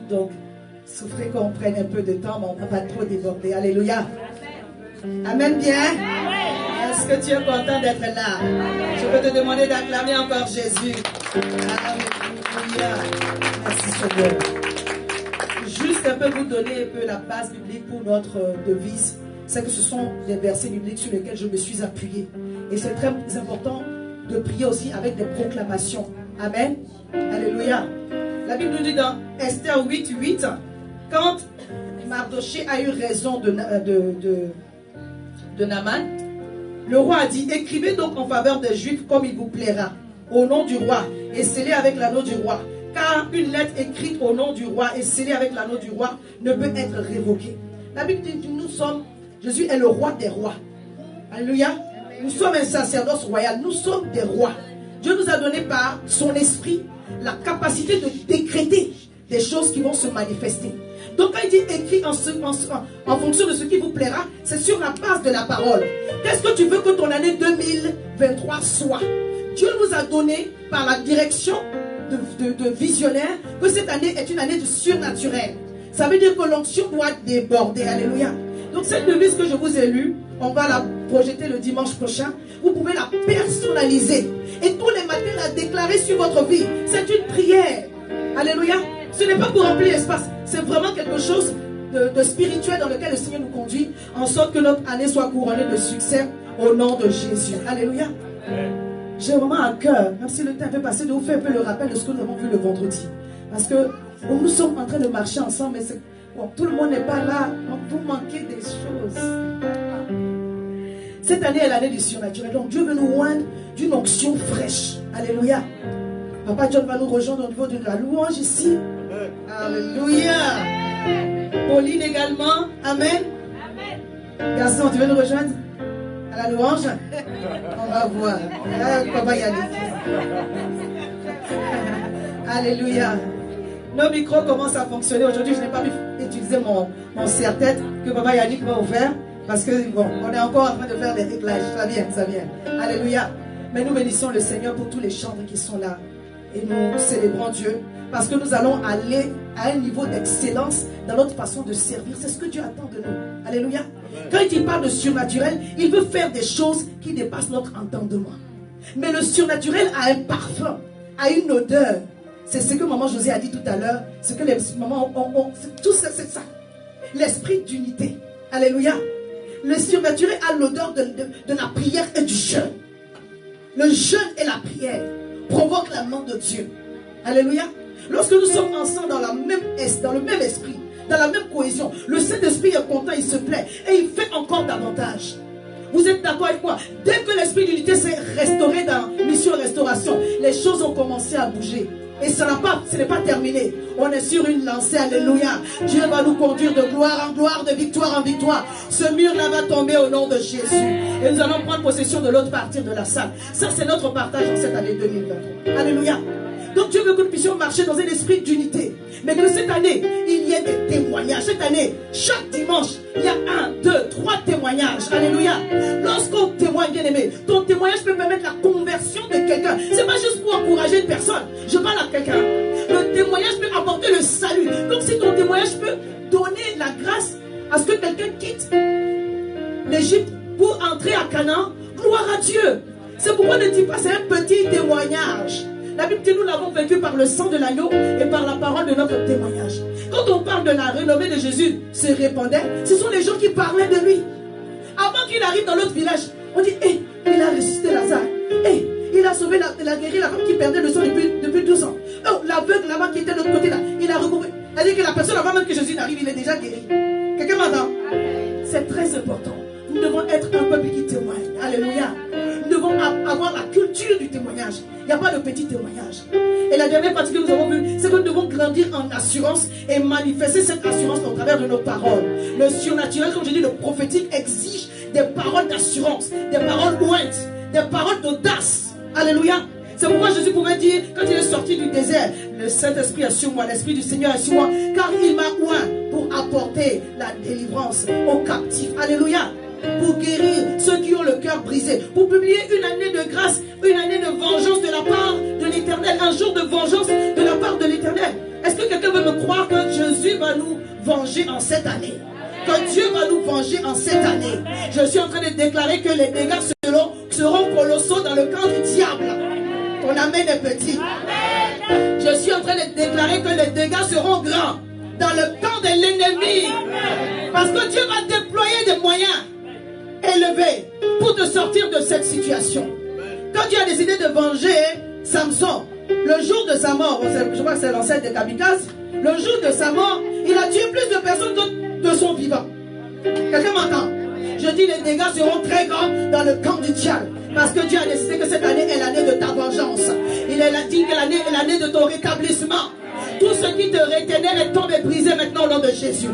Donc, souffrez qu'on prenne un peu de temps, mais on ne va pas trop déborder. Alléluia. Amen bien. Est-ce que tu es content d'être là? Je peux te demander d'acclamer encore Jésus. Alléluia. Merci Seigneur. Juste un peu vous donner un peu la base biblique pour notre devise. C'est que ce sont des versets bibliques sur lesquels je me suis appuyé. Et c'est très important de prier aussi avec des proclamations. Amen. Alléluia. La Bible nous dit dans Esther 8:8, quand Mardoché a eu raison de Naman, le roi a dit: écrivez donc en faveur des Juifs comme il vous plaira, au nom du roi, et scellez avec l'anneau du roi. Car une lettre écrite au nom du roi et scellée avec l'anneau du roi ne peut être révoquée. La Bible dit que Jésus est le roi des rois. Alléluia. Nous sommes un sacerdoce royal, nous sommes des rois. Dieu nous a donné par son esprit la capacité de décréter des choses qui vont se manifester. Donc quand il dit écrit en fonction de ce qui vous plaira, c'est sur la base de la parole. Qu'est-ce que tu veux que ton année 2023 soit? Dieu nous a donné par la direction de visionnaire que cette année est une année de surnaturel. Ça veut dire que l'onction doit déborder. Alléluia. Donc cette devise que je vous ai lue, on va la projeter le dimanche prochain. Vous pouvez la personnaliser et tous les matins la déclarer sur votre vie. C'est une prière. Alléluia. Ce n'est pas pour remplir l'espace. C'est vraiment quelque chose de spirituel dans lequel le Seigneur nous conduit, en sorte que notre année soit couronnée de succès au nom de Jésus. Alléluia. J'ai vraiment à cœur, même si le temps peut passer, de vous faire un peu le rappel de ce que nous avons vu le vendredi. Parce que nous sommes en train de marcher ensemble, mais bon, tout le monde n'est pas là. Donc vous manquez des choses. Cette année est l'année du surnaturel. Donc Dieu veut nous oindre d'une onction fraîche. Alléluia. Papa John va nous rejoindre au niveau de la louange ici. Alléluia. Pauline également. Amen. Garçon, tu veux nous rejoindre à la louange? On va voir. Papa Yannick. Alléluia. Nos micros commencent à fonctionner. Aujourd'hui, je n'ai pas pu utiliser mon serre-tête que Papa Yannick m'a offert. Parce que, bon, on est encore en train de faire des réglages. Ça vient, ça vient. Alléluia. Mais nous bénissons le Seigneur pour tous les chantres qui sont là. Et nous célébrons Dieu. Parce que nous allons aller à un niveau d'excellence dans notre façon de servir. C'est ce que Dieu attend de nous. Alléluia. Quand il parle de surnaturel, il veut faire des choses qui dépassent notre entendement. Mais le surnaturel a un parfum, a une odeur. C'est ce que maman José a dit tout à l'heure. Ce que les mamans ont. Tout ça, c'est ça. L'esprit d'unité. Alléluia. Le surnaturel a l'odeur de la prière et du jeûne. Le jeûne et la prière provoquent la main de Dieu. Alléluia. Lorsque nous sommes ensemble dans le même esprit, dans la même cohésion, le Saint-Esprit est content, il se plaît et il fait encore davantage. Vous êtes d'accord avec moi? Dès que l'esprit d'unité s'est restauré dans Mission Restauration, les choses ont commencé à bouger. Et ce n'est pas terminé. On est sur une lancée. Alléluia. Dieu va nous conduire de gloire en gloire, de victoire en victoire. Ce mur-là va tomber au nom de Jésus. Et nous allons prendre possession de l'autre partie de la salle. Ça, c'est notre partage en cette année 2023. Alléluia. Donc Dieu veut que nous puissions marcher dans un esprit d'unité. Mais que cette année, il y ait des témoignages. Cette année, chaque dimanche, il y a 1, 2, 3 témoignages. Alléluia. Lorsqu'on témoigne, bien aimé, ton témoignage peut permettre la conversion de quelqu'un. C'est pas juste pour encourager une personne. Je parle à quelqu'un. Le témoignage peut apporter le salut. Donc si ton témoignage peut donner la grâce à ce que quelqu'un quitte l'Égypte pour entrer à Canaan, gloire à Dieu. C'est pourquoi ne dis pas c'est un petit témoignage. La Bible dit nous l'avons vécu par le sang de l'agneau et par la parole de notre témoignage. Quand on parle de la renommée de Jésus se répandait, ce sont les gens qui parlaient de lui. Avant qu'il arrive dans notre village, on dit il a ressuscité Lazare. Il a sauvé la guéri la femme qui perdait le sang depuis 12 ans. Oh, l'aveugle là-bas qui était de l'autre côté là, il a recouru. C'est-à-dire que la personne avant même que Jésus n'arrive, il est déjà guéri. Quelqu'un m'entend? C'est très important. Nous devons être un peuple qui témoigne. Alléluia. Nous devons avoir la culture du témoignage. Il n'y a pas de petit témoignage. Et la dernière partie que nous avons vue, c'est que nous devons grandir en assurance et manifester cette assurance au travers de nos paroles. Le surnaturel, comme je dis, le prophétique exige des paroles d'assurance, des paroles ointes, des paroles d'audace. Alléluia. C'est pourquoi Jésus pouvait dire, quand il est sorti du désert, le Saint-Esprit est sur moi, l'Esprit du Seigneur est sur moi, car il m'a oint pour apporter la délivrance aux captifs. Alléluia. Pour guérir ceux qui ont le cœur brisé, pour publier une année de grâce, une année de vengeance de la part de l'Éternel, un jour de vengeance de la part de l'Éternel. Est-ce que quelqu'un veut me croire que Dieu va nous venger en cette année. Que Dieu va nous venger en cette année. Je suis en train de déclarer que les dégâts seront colossaux dans le camp du diable. Ton amen est petit. Je suis en train de déclarer que les dégâts seront grands dans le camp de l'ennemi. Parce que Dieu va déployer des moyens élevés pour te sortir de cette situation. Quand Dieu a décidé de venger Samson, le jour de sa mort, je crois que c'est l'ancêtre de Kamikaze, le jour de sa mort, il a tué plus de personnes que de son vivant. Quelqu'un m'entend? Je dis les dégâts seront très grands dans le camp du diable. Parce que Dieu a décidé que cette année est l'année de ta vengeance. Il a dit que l'année est l'année de ton rétablissement. Tout ce qui te retenait est tombé brisé maintenant au nom de Jésus.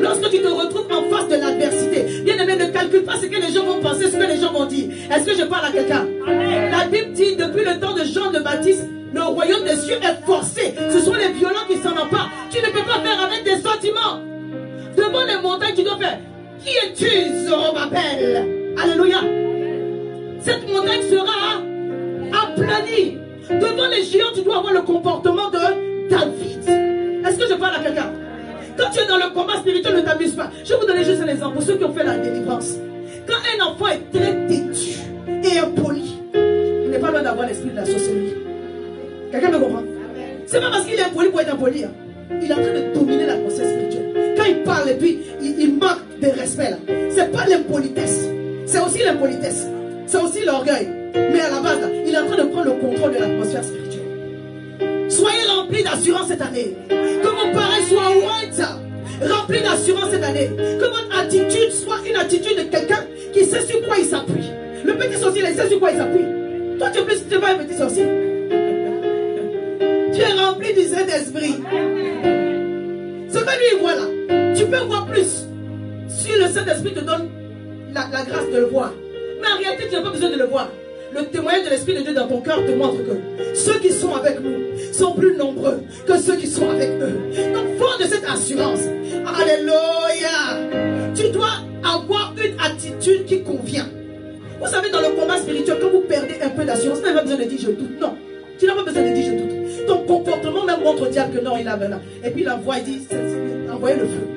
Lorsque tu te retrouves en face de l'adversité, bien aimé, ne calcule pas ce que les gens vont penser, ce que les gens vont dire. Est-ce que je parle à quelqu'un? La Bible dit, depuis le temps de Jean le Baptiste, le royaume des cieux est forcé. Ce sont les violents qui s'en emparent. Tu ne peux pas faire avec tes sentiments. Devant les montagnes, tu dois faire. Qui es-tu, Zorobabel? Alléluia. Cette montagne sera aplanie. Devant les géants, tu dois avoir le comportement de David. Est-ce que je parle à quelqu'un? Quand tu es dans le combat spirituel, ne t'amuse pas. Je vais vous donner juste un exemple pour ceux qui ont fait la délivrance. Quand un enfant est très têtu et impoli, il n'est pas loin d'avoir l'esprit de la sorcellerie. Quelqu'un me comprend? C'est pas parce qu'il est impoli pour être impoli. Hein. Il est en train de dominer la conscience spirituelle. Quand il parle et puis il manque de respect, c'est pas l'impolitesse. C'est aussi l'impolitesse. C'est aussi l'orgueil. Mais à la base, là, il est en train de prendre le contrôle de l'atmosphère spirituelle. Soyez remplis d'assurance cette année. Que vos paroles soient ouvertes, remplis d'assurance cette année. Que votre attitude soit une attitude de quelqu'un qui sait sur quoi il s'appuie. Le petit sorcier, il sait sur quoi il s'appuie. Toi, tu es pas un petit sorcier. Tu es rempli du Saint-Esprit. Ce que lui voit là, tu peux voir plus. Si le Saint-Esprit te donne la grâce de le voir. Mais en réalité, tu n'as pas besoin de le voir. Le témoignage de l'Esprit de Dieu dans ton cœur te montre que ceux qui sont avec nous sont plus nombreux que ceux qui sont avec eux. Donc, fort de cette assurance, alléluia, tu dois avoir une attitude qui convient. Vous savez, dans le combat spirituel, quand vous perdez un peu d'assurance, tu n'as pas besoin de dire je doute. Non, tu n'as pas besoin de dire je doute. Ton comportement même montre au diable que non, il a là. Et puis il envoie, il dit envoyez le feu.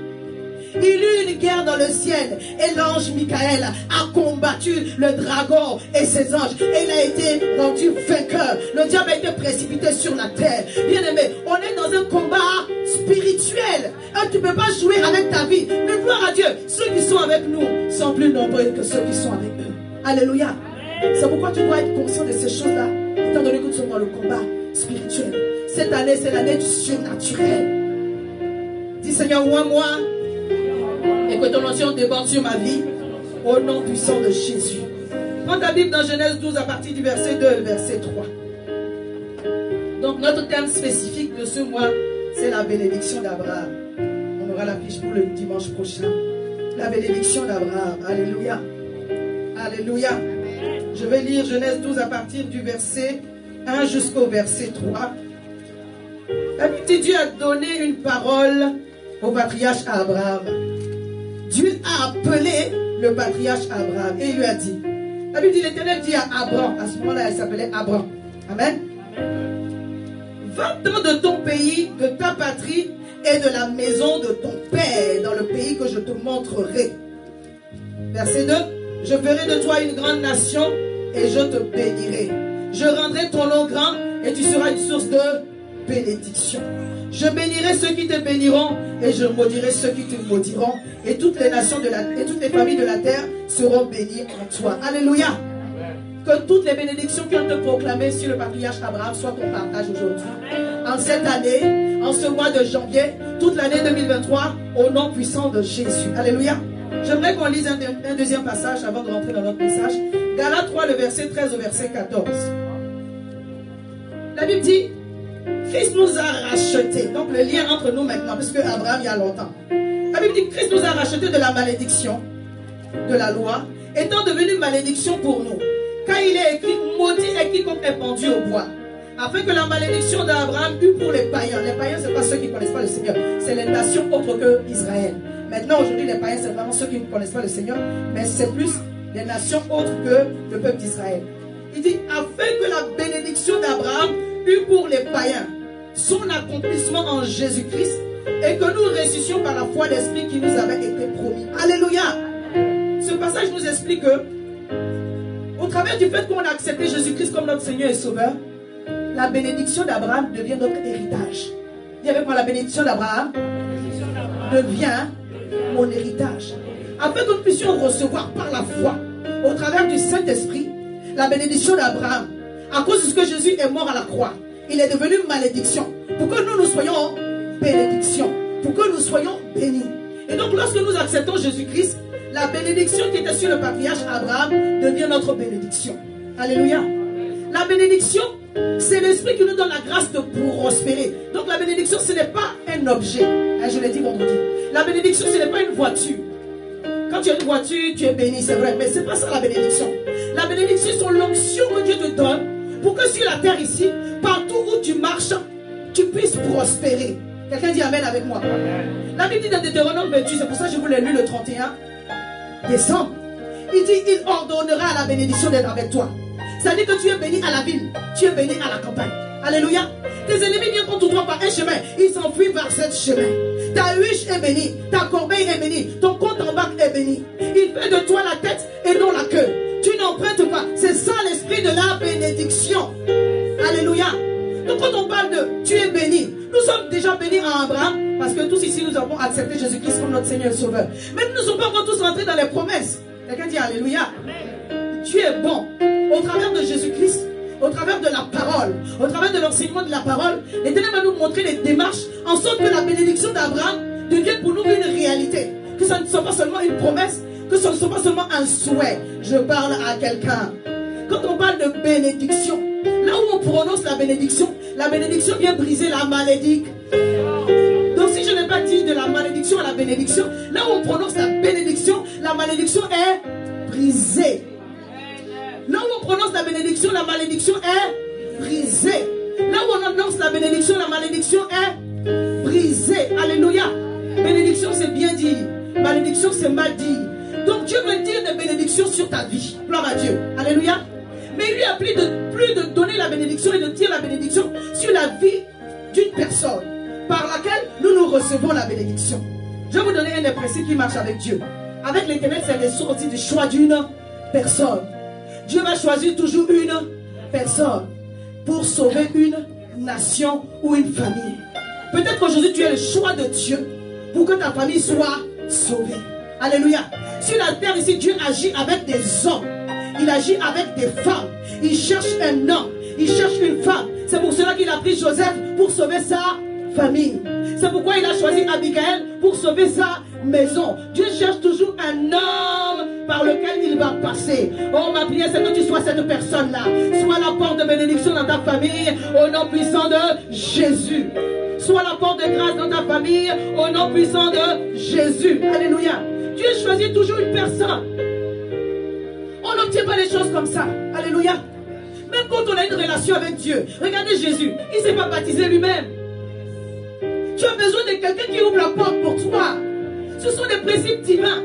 Il eut une guerre dans le ciel et l'ange Michael a combattu le dragon et ses anges et il a été rendu vainqueur. Le diable a été précipité sur la terre. Bien aimé, on est dans un combat spirituel. Tu ne peux pas jouer avec ta vie. Mais gloire à Dieu, ceux qui sont avec nous sont plus nombreux que ceux qui sont avec eux. Alléluia. C'est pourquoi tu dois être conscient de ces choses-là, étant donné que nous sommes dans le combat spirituel. Cette année, c'est l'année du surnaturel. Dis Seigneur, moi, et que ton onction déborde sur ma vie, au nom puissant de Jésus. Prends ta Bible dans Genèse 12 à partir du verset 2 et verset 3. Donc notre thème spécifique de ce mois, c'est la bénédiction d'Abraham. On aura la fiche pour le dimanche prochain. La bénédiction d'Abraham. Alléluia. Alléluia. Je vais lire Genèse 12 à partir du verset 1 jusqu'au verset 3. La Bible dit, Dieu a donné une parole au patriarche Abraham. Dieu a appelé le patriarche Abraham et il lui a dit, la Bible dit, l'Éternel dit à Abraham, à ce moment-là il s'appelait Abraham. Amen. Va-t'en de ton pays, de ta patrie et de la maison de ton père dans le pays que je te montrerai. Verset 2. Je ferai de toi une grande nation et je te bénirai. Je rendrai ton nom grand et tu seras une source de bénédiction. Je bénirai ceux qui te béniront et je maudirai ceux qui te maudiront. Et toutes les nations et toutes les familles de la terre seront bénies en toi. Alléluia. Que toutes les bénédictions qui ont été proclamées sur le patriarche Abraham soient ton partage aujourd'hui. En cette année, en ce mois de janvier, toute l'année 2023, au nom puissant de Jésus. Alléluia. J'aimerais qu'on lise un deuxième passage avant de rentrer dans notre message. Galates 3, le verset 13 au verset 14. La Bible dit, Christ nous a rachetés. Donc le lien entre nous maintenant, puisque Abraham il y a longtemps. La Bible dit, Christ nous a rachetés de la malédiction, de la loi, étant devenu malédiction pour nous. Car il est écrit, maudit est quiconque est pendu au bois. Afin que la malédiction d'Abraham eût pour les païens. Les païens, ce n'est pas ceux qui ne connaissent pas le Seigneur. C'est les nations autres que Israël. Maintenant, aujourd'hui, les païens, c'est vraiment ceux qui ne connaissent pas le Seigneur. Mais c'est plus les nations autres que le peuple d'Israël. Il dit, afin que la bénédiction d'Abraham eût pour les païens son accomplissement en Jésus-Christ, et que nous ressuscions par la foi l'Esprit qui nous avait été promis. Alléluia. Ce passage nous explique que, au travers du fait qu'on a accepté Jésus-Christ comme notre Seigneur et Sauveur, la bénédiction d'Abraham devient notre héritage. Dis avec moi, la bénédiction d'Abraham devient mon héritage. Afin que nous puissions recevoir par la foi, au travers du Saint-Esprit, la bénédiction d'Abraham. À cause de ce que Jésus est mort à la croix, il est devenu malédiction. Pour que nous soyons bénédiction. Pour que nous soyons bénis. Et donc lorsque nous acceptons Jésus-Christ, la bénédiction qui était sur le patriarche Abraham devient notre bénédiction. Alléluia. La bénédiction, c'est l'Esprit qui nous donne la grâce de prospérer. Donc la bénédiction, ce n'est pas un objet. Je l'ai dit vendredi. La bénédiction, ce n'est pas une voiture. Quand tu as une voiture, tu es béni, c'est vrai. Mais ce n'est pas ça la bénédiction. La bénédiction, c'est l'onction que Dieu te donne pour que sur la terre ici, partout où tu marches, tu puisses prospérer. Quelqu'un dit Amen avec moi. La Bible dit dans Deutéronome 28, c'est pour ça que je vous l'ai lu le 31 décembre. Il dit, il ordonnera à la bénédiction d'être avec toi. C'est-à-dire que tu es béni à la ville, tu es béni à la campagne. Alléluia. Tes ennemis viennent contre toi par un chemin, ils s'enfuient vers ce chemin. Ta huche est bénie, ta corbeille est bénie, ton compte en banque est béni. Il fait de toi la tête et non la queue. Tu n'empruntes pas. C'est ça l'esprit de la bénédiction. Alléluia. Donc quand on parle de tu es béni, nous sommes déjà bénis à Abraham, parce que tous ici nous avons accepté Jésus-Christ comme notre Seigneur et Sauveur. Mais nous ne sommes pas encore tous rentrés dans les promesses. Quelqu'un dit Alléluia. Tu es bon. Au travers de Jésus-Christ, au travers de la parole, au travers de l'enseignement de la parole, l'Éternel va nous montrer les démarches en sorte que la bénédiction d'Abraham devienne pour nous une réalité. Que ça ne soit pas seulement une promesse, que ce ne soit pas seulement un souhait. Je parle à quelqu'un. Quand on parle de bénédiction, là où on prononce la bénédiction vient briser la malédiction. Donc si je n'ai pas dit de la malédiction à la bénédiction, là où on prononce la bénédiction est brisée. Là où on prononce la bénédiction est brisée. Là où on annonce la malédiction est brisée. Alléluia. Bénédiction c'est bien dit. Malédiction c'est mal dit. Donc Dieu veut dire des bénédictions sur ta vie. Gloire à Dieu. Alléluia. Mais il lui a plus de donner la bénédiction et de dire la bénédiction sur la vie d'une personne par laquelle nous recevons la bénédiction. Je vais vous donner un des principes qui marche avec Dieu. Avec l'Éternel, c'est ressorti du choix d'une personne. Dieu va choisir toujours une personne pour sauver une nation ou une famille. Peut-être qu'aujourd'hui tu es le choix de Dieu pour que ta famille soit sauvée. Alléluia. Sur la terre ici, Dieu agit avec des hommes. Il agit avec des femmes. Il cherche un homme. Il cherche une femme. C'est pour cela qu'il a pris Joseph pour sauver sa famille. C'est pourquoi il a choisi Abigail pour sauver sa maison. Dieu cherche toujours un homme par lequel il va passer. Oh, ma prière, c'est que tu sois cette personne-là. Sois la porte de bénédiction dans ta famille au nom puissant de Jésus. Sois la porte de grâce dans ta famille au nom puissant de Jésus. Alléluia. Dieu choisit toujours une personne. On n'obtient pas les choses comme ça. Alléluia. Même quand on a une relation avec Dieu. Regardez Jésus. Il ne s'est pas baptisé lui-même. Tu as besoin de quelqu'un qui ouvre la porte pour toi. Ce sont des principes divins.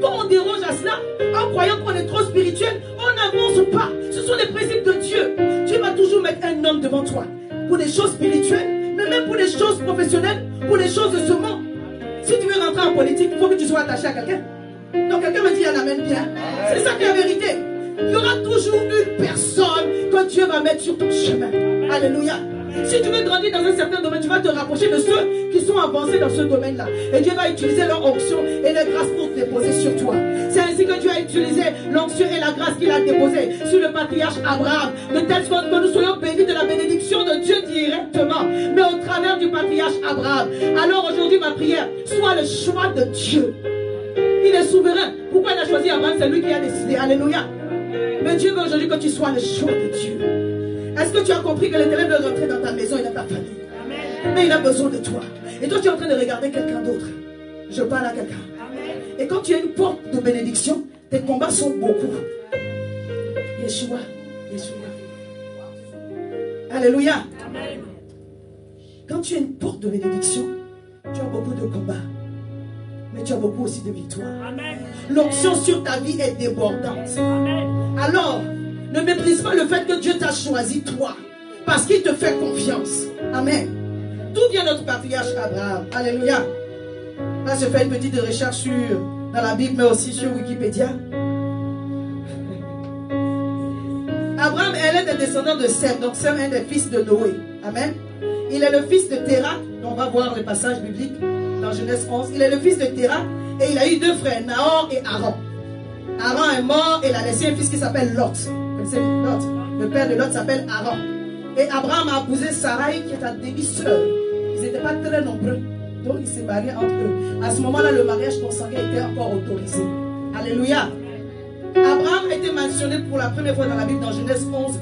Quand on déroge à cela, en croyant qu'on est trop spirituel, on n'avance pas. Ce sont des principes de Dieu. Dieu va toujours mettre un homme devant toi. Pour des choses spirituelles, mais même pour des choses professionnelles, pour des choses de ce monde. Si tu veux rentrer en politique, il faut que tu sois attaché à quelqu'un. Donc quelqu'un me dit, elle amène bien. C'est ça qui est la vérité. Il y aura toujours une personne que Dieu va mettre sur ton chemin. Alléluia. Si tu veux grandir dans un certain domaine, tu vas te rapprocher de ceux qui sont avancés dans ce domaine-là. Et Dieu va utiliser leur onction et leur grâce pour te déposer sur toi. C'est ainsi que Dieu a utilisé l'onction et la grâce qu'il a déposée sur le patriarche Abraham. De telle sorte que nous soyons bénis de la bénédiction de Dieu directement. Mais au travers du patriarche Abraham. Alors aujourd'hui, ma prière, soit le choix de Dieu. Il est souverain. Pourquoi il a choisi Abraham? C'est lui qui a décidé. Alléluia. Mais Dieu veut aujourd'hui que tu sois le choix de Dieu. Est-ce que tu as compris que l'Éternel veut rentrer dans ta maison et dans ta famille? Amen. Mais il a besoin de toi. Et toi, tu es en train de regarder quelqu'un d'autre. Je parle à quelqu'un. Et quand tu as une porte de bénédiction, tes combats sont beaucoup. Yeshua. Alléluia. Amen. Quand tu as une porte de bénédiction, tu as beaucoup de combats. Mais tu as beaucoup aussi de victoires. L'onction sur ta vie est débordante. Amen. Alors, ne méprise pas le fait que Dieu t'a choisi toi. Parce qu'il te fait confiance. Amen. D'où vient notre patriarche Abraham? Alléluia. Là, je fais une petite recherche dans la Bible, mais aussi sur Wikipédia. Abraham, elle est des descendants de Sem. Donc Sem est un des fils de Noé. Amen. Il est le fils de Téra. On va voir les passages bibliques dans Genèse 11. Il est le fils de Téra. Et il a eu deux frères, Nahor et Haran. Haran est mort et il a laissé un fils qui s'appelle Lot. Vous connaissez Lot? Le père de Lot s'appelle Haran. Et Abraham a épousé Sarai qui est sa demi-sœur. Ils n'étaient pas très nombreux. Donc il s'est marié entre eux. À ce moment-là, le mariage consanguin était encore autorisé. Alléluia. Abraham a été mentionné pour la première fois dans la Bible dans Genèse 11,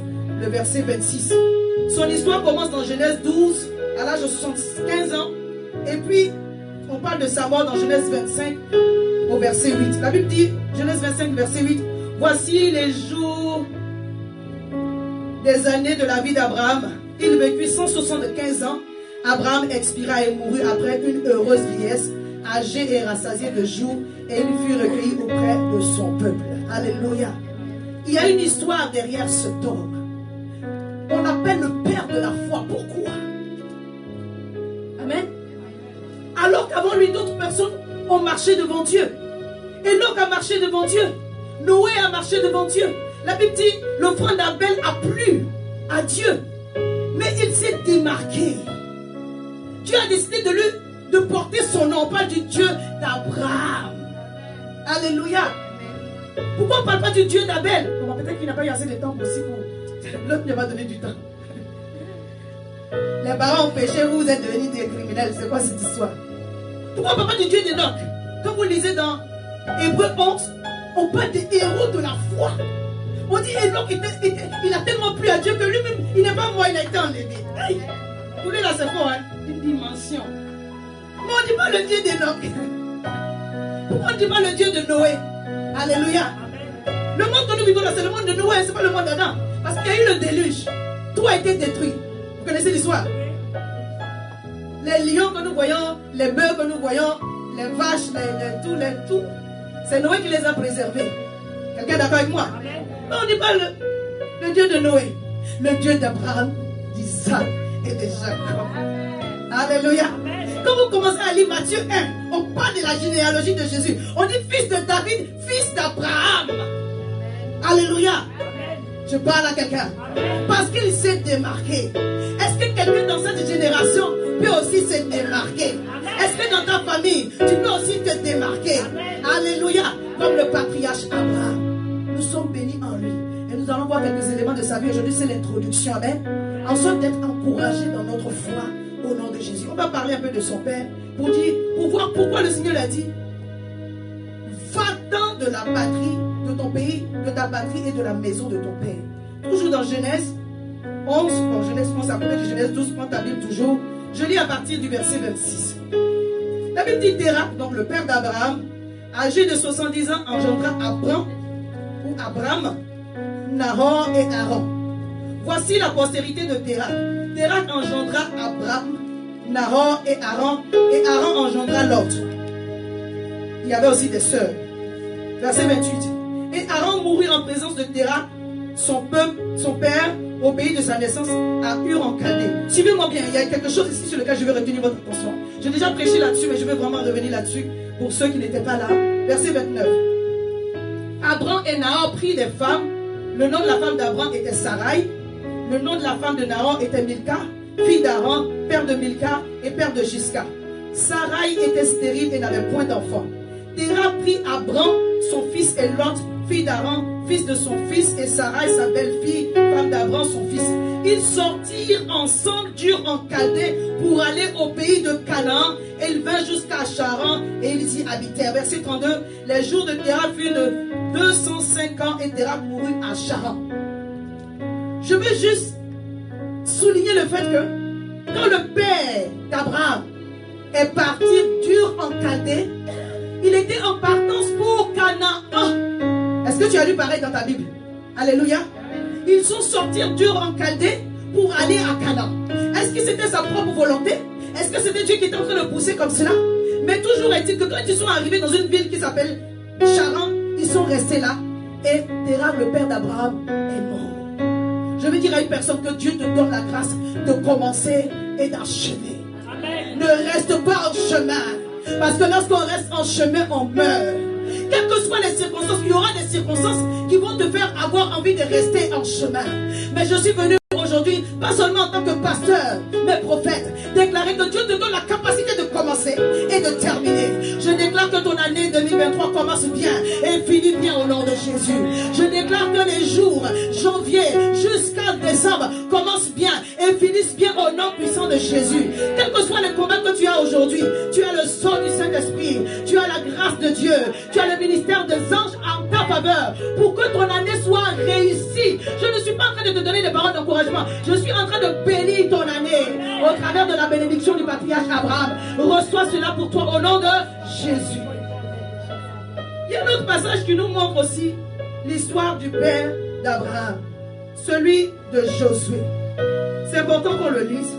le verset 26. Son histoire commence dans Genèse 12, à l'âge de 75 ans. Et puis, on parle de sa mort dans Genèse 25, au verset 8. La Bible dit, Genèse 25, verset 8, voici les jours des années de la vie d'Abraham. Il vécut 175 ans. Abraham expira et mourut après une heureuse vieillesse, âgé et rassasié de jours, et il fut recueilli auprès de son peuple. Alléluia. Il y a une histoire derrière cet homme. On l'appelle le père de la foi. Pourquoi? Amen. Alors qu'avant lui, d'autres personnes ont marché devant Dieu. Enoch a marché devant Dieu. Noé a marché devant Dieu. La Bible dit, l'offrande d'Abel a plu à Dieu. Mais il s'est démarqué. Dieu a décidé de porter son nom. On parle du Dieu d'Abraham. Alléluia. Pourquoi on ne parle pas du Dieu d'Abel? Bon, peut-être qu'il n'a pas eu assez de temps aussi pour... L'autre ne m'a donné du temps. Les parents ont péché, vous êtes devenus des criminels. C'est quoi cette histoire? Pourquoi on ne parle pas du Dieu d'Enoch? Quand vous lisez dans Hébreux 11, on parle des héros de la foi. On dit Enoch, il a tellement plu à Dieu que lui-même, il n'est pas mort, il a été enlevé. Hey, vous voulez là, c'est fort, hein? Une dimension. Mais on ne dit pas le Dieu d'Enoch. Pourquoi on ne dit pas le Dieu de Noé? Alléluia. Le monde que nous vivons là, c'est le monde de Noé, ce n'est pas le monde d'Adam. Parce qu'il y a eu le déluge. Tout a été détruit. Vous connaissez l'histoire? Les lions que nous voyons, les bœufs que nous voyons, les vaches, tout. C'est Noé qui les a préservés. Quelqu'un est d'accord avec moi? Mais on ne dit pas le Dieu de Noé. Le Dieu d'Abraham, d'Isaac et de Jacob. Alléluia. Quand vous commencez à lire Matthieu 1, on parle de la généalogie de Jésus. On dit fils de David, fils d'Abraham. Alléluia. Je parle à quelqu'un. Parce qu'il s'est démarqué. Est-ce que quelqu'un dans cette génération peut aussi se démarquer? Est-ce que dans ta famille, tu peux aussi te démarquer? Alléluia. Comme le patriarche Abraham. Nous sommes bénis en lui. Et nous allons voir quelques éléments de sa vie. Aujourd'hui, c'est l'introduction. Amen. En sorte d'être encouragés dans notre foi au nom de Jésus. On va parler un peu de son père pour dire, pour voir pourquoi le Seigneur l'a dit. Va-t'en de la patrie, de ton pays, de ta patrie et de la maison de ton père. Toujours dans Genèse 11, bon, Genèse 11, après de Genèse 12, prends ta Bible toujours. Je lis à partir du verset 26. La Bible dit Téra, donc le père d'Abraham, âgé de 70 ans, engendra Abraham, Nahor et Haran. Voici la postérité de Téra. Téra engendra Abraham, Nahor et Haran engendra Lot. Il y avait aussi des sœurs. Verset 28. Et Haran mourut en présence de Téra, son père, au pays de sa naissance, à Ur en Chaldée. Suivez-moi bien, il y a quelque chose ici sur lequel je vais retenir votre attention. J'ai déjà prêché là-dessus, mais je vais vraiment revenir là-dessus pour ceux qui n'étaient pas là. Verset 29. Abraham et Nahor prirent des femmes. Le nom de la femme d'Abraham était Sarai. Le nom de la femme de Nahor était Milka, fille d'Haran, père de Milka et père de Gisca. Sarai était stérile et n'avait point d'enfant. Téra prit Abraham, son fils, et Lot, fille d'Haran, fils de son fils, et Sarai, sa belle-fille, femme d'Abraham, son fils. Ils sortirent ensemble d'Ur en Chaldée pour aller au pays de Canaan, et ils vinrent jusqu'à Charan, et ils y habitèrent. Verset 32, les jours de Téra furent de 205 ans, et Téra mourut à Charan. Je veux juste souligner le fait que quand le père d'Abraham est parti d'Ur en Chaldée, il était en partance pour Canaan. Est-ce que tu as lu pareil dans ta Bible? Alléluia. Ils sont sortis d'Ur en Chaldée pour aller à Canaan. Est-ce que c'était sa propre volonté? Est-ce que c'était Dieu qui était en train de pousser comme cela? Mais toujours est-il que quand ils sont arrivés dans une ville qui s'appelle Charan, ils sont restés là. Et Téra, le père d'Abraham, est mort. Je veux dire à une personne que Dieu te donne la grâce de commencer et d'achever. Ne reste pas en chemin. Parce que lorsqu'on reste en chemin, on meurt. Quelles que soient les circonstances, il y aura des circonstances qui vont te faire avoir envie de rester en chemin. Mais je suis venu aujourd'hui, pas seulement en tant que pasteur, mais prophète, déclarer que Dieu te donne la capacité de commencer et de terminer. Je déclare que ton année 2023 commence bien et finit bien au nom de Jésus. Je déclare que les jours janvier jusqu'à décembre commencent bien et finissent bien au nom puissant de Jésus. Quels que soient les combats que tu as aujourd'hui, tu as le sang du Saint-Esprit, tu as la grâce de Dieu, tu as le ministère des anges en ta faveur pour que ton année soit réussie. Je ne suis pas en train de te donner des paroles d'encouragement. Je suis en train de bénir ton année au travers de la bénédiction du patriarche Abraham. Reçois cela pour toi au nom de Jésus. Il y a un autre passage qui nous montre aussi l'histoire du père d'Abraham, celui de Josué. C'est important qu'on le lise.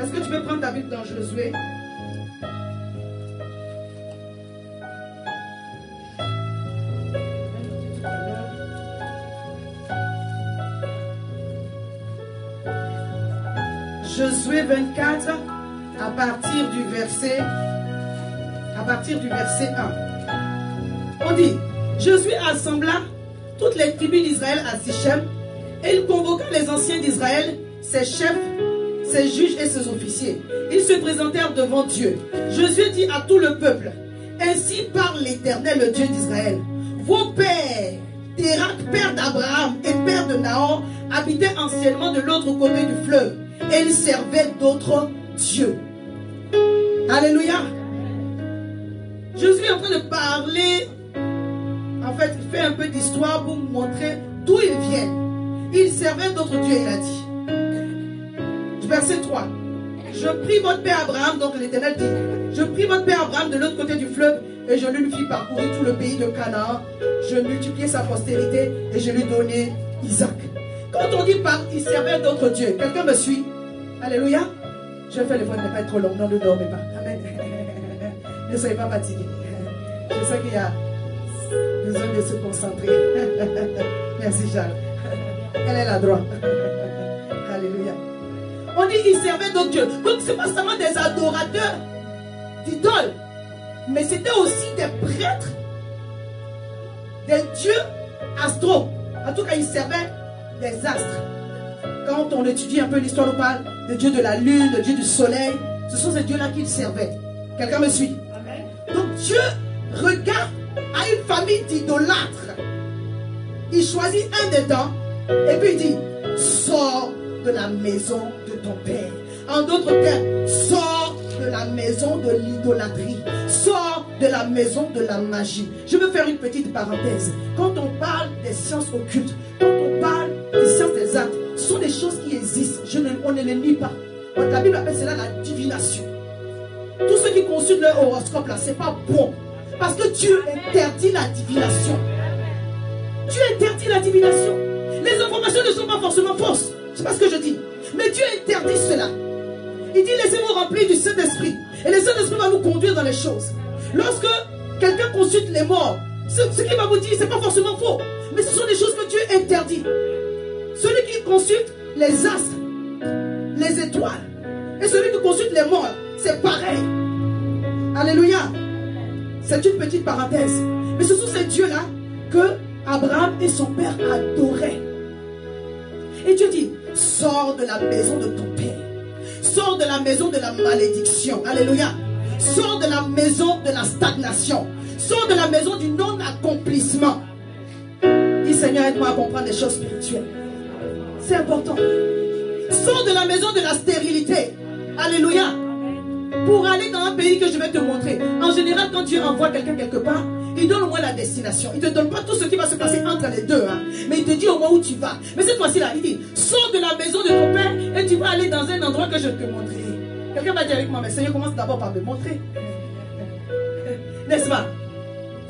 Est-ce que tu peux prendre ta Bible dans Josué? Josué 24, à partir du verset 1. On dit, Josué assembla toutes les tribus d'Israël à Sichem, et il convoqua les anciens d'Israël, ses chefs, ses juges et ses officiers. Ils se présentèrent devant Dieu. Josué dit à tout le peuple, ainsi parle l'Éternel, le Dieu d'Israël. Vos pères, Térak, père d'Abraham et père de Nahor, habitaient anciennement de l'autre côté du fleuve. Et ils servaient d'autres dieux. Alléluia. Jésus est en train de parler. En fait, il fait un peu d'histoire pour montrer d'où ils viennent. Ils servaient d'autres dieux, il a dit. Verset 3. Je pris votre père Abraham, donc l'Éternel dit, je pris votre père Abraham de l'autre côté du fleuve et je lui fis parcourir tout le pays de Canaan. Je multipliai sa postérité et je lui donnai Isaac. Quand on dit il servait d'autres dieux, quelqu'un me suit? Alléluia. Je fais l'effort de ne pas être trop long, non, ne dormez pas. Amen. Ne soyez pas fatigués. Je sais qu'il y a besoin de se concentrer. Merci Charles. Elle est la droite. Alléluia. On dit qu'ils servaient d'autres dieux. Donc ce n'est pas seulement des adorateurs d'idoles, mais c'était aussi des prêtres, des dieux astraux. En tout cas, ils servaient des astres. Quand on étudie un peu l'histoire, on parle des dieux de la lune, des dieux du soleil. Ce sont ces dieux-là qu'ils servaient. Quelqu'un me suit? Amen. Donc Dieu regarde à une famille d'idolâtres. Il choisit un des dents et puis il dit, sors de la maison de ton père. En d'autres termes, sors de la maison de l'idolâtrie. Sors de la maison de la magie. Je veux faire une petite parenthèse. Quand on parle des sciences occultes, quand on parle des sciences des actes, ce sont des choses qui existent. On ne les nie pas. La Bible appelle cela la divination. Tous ceux qui consultent leur horoscope là, c'est pas bon. Parce que Dieu interdit la divination. Dieu interdit la divination. Les informations ne sont pas forcément fausses. C'est pas ce que je dis. Mais Dieu interdit cela. Il dit laissez-vous remplir du Saint-Esprit. Et le Saint-Esprit va nous conduire dans les choses. Lorsque quelqu'un consulte les morts, ce qu'il va vous dire, c'est pas forcément faux. Mais ce sont des choses que Dieu interdit. Celui qui consulte les astres, les étoiles, et celui qui consulte les morts, c'est pareil. Alléluia. C'est une petite parenthèse. Mais ce sont ces dieux-là que Abraham et son père adoraient. Et Dieu dit, sors de la maison de ton père. Sors de la maison de la malédiction. Alléluia. Sors de la maison de la stagnation. Sors de la maison du non-accomplissement. Dis Seigneur, aide-moi à comprendre les choses spirituelles. C'est important. Sors de la maison de la stérilité. Alléluia. Pour aller dans un pays que je vais te montrer. En général, quand Dieu envoie quelqu'un quelque part, il donne au moins la destination. Il ne te donne pas tout ce qui va se passer entre les deux. Hein. Mais il te dit au moins où tu vas. Mais cette fois-ci là, il dit, sors de la maison de ton père et tu vas aller dans un endroit que je te montrerai. Quelqu'un va dire avec moi, mais Seigneur, commence d'abord par me montrer. N'est-ce pas?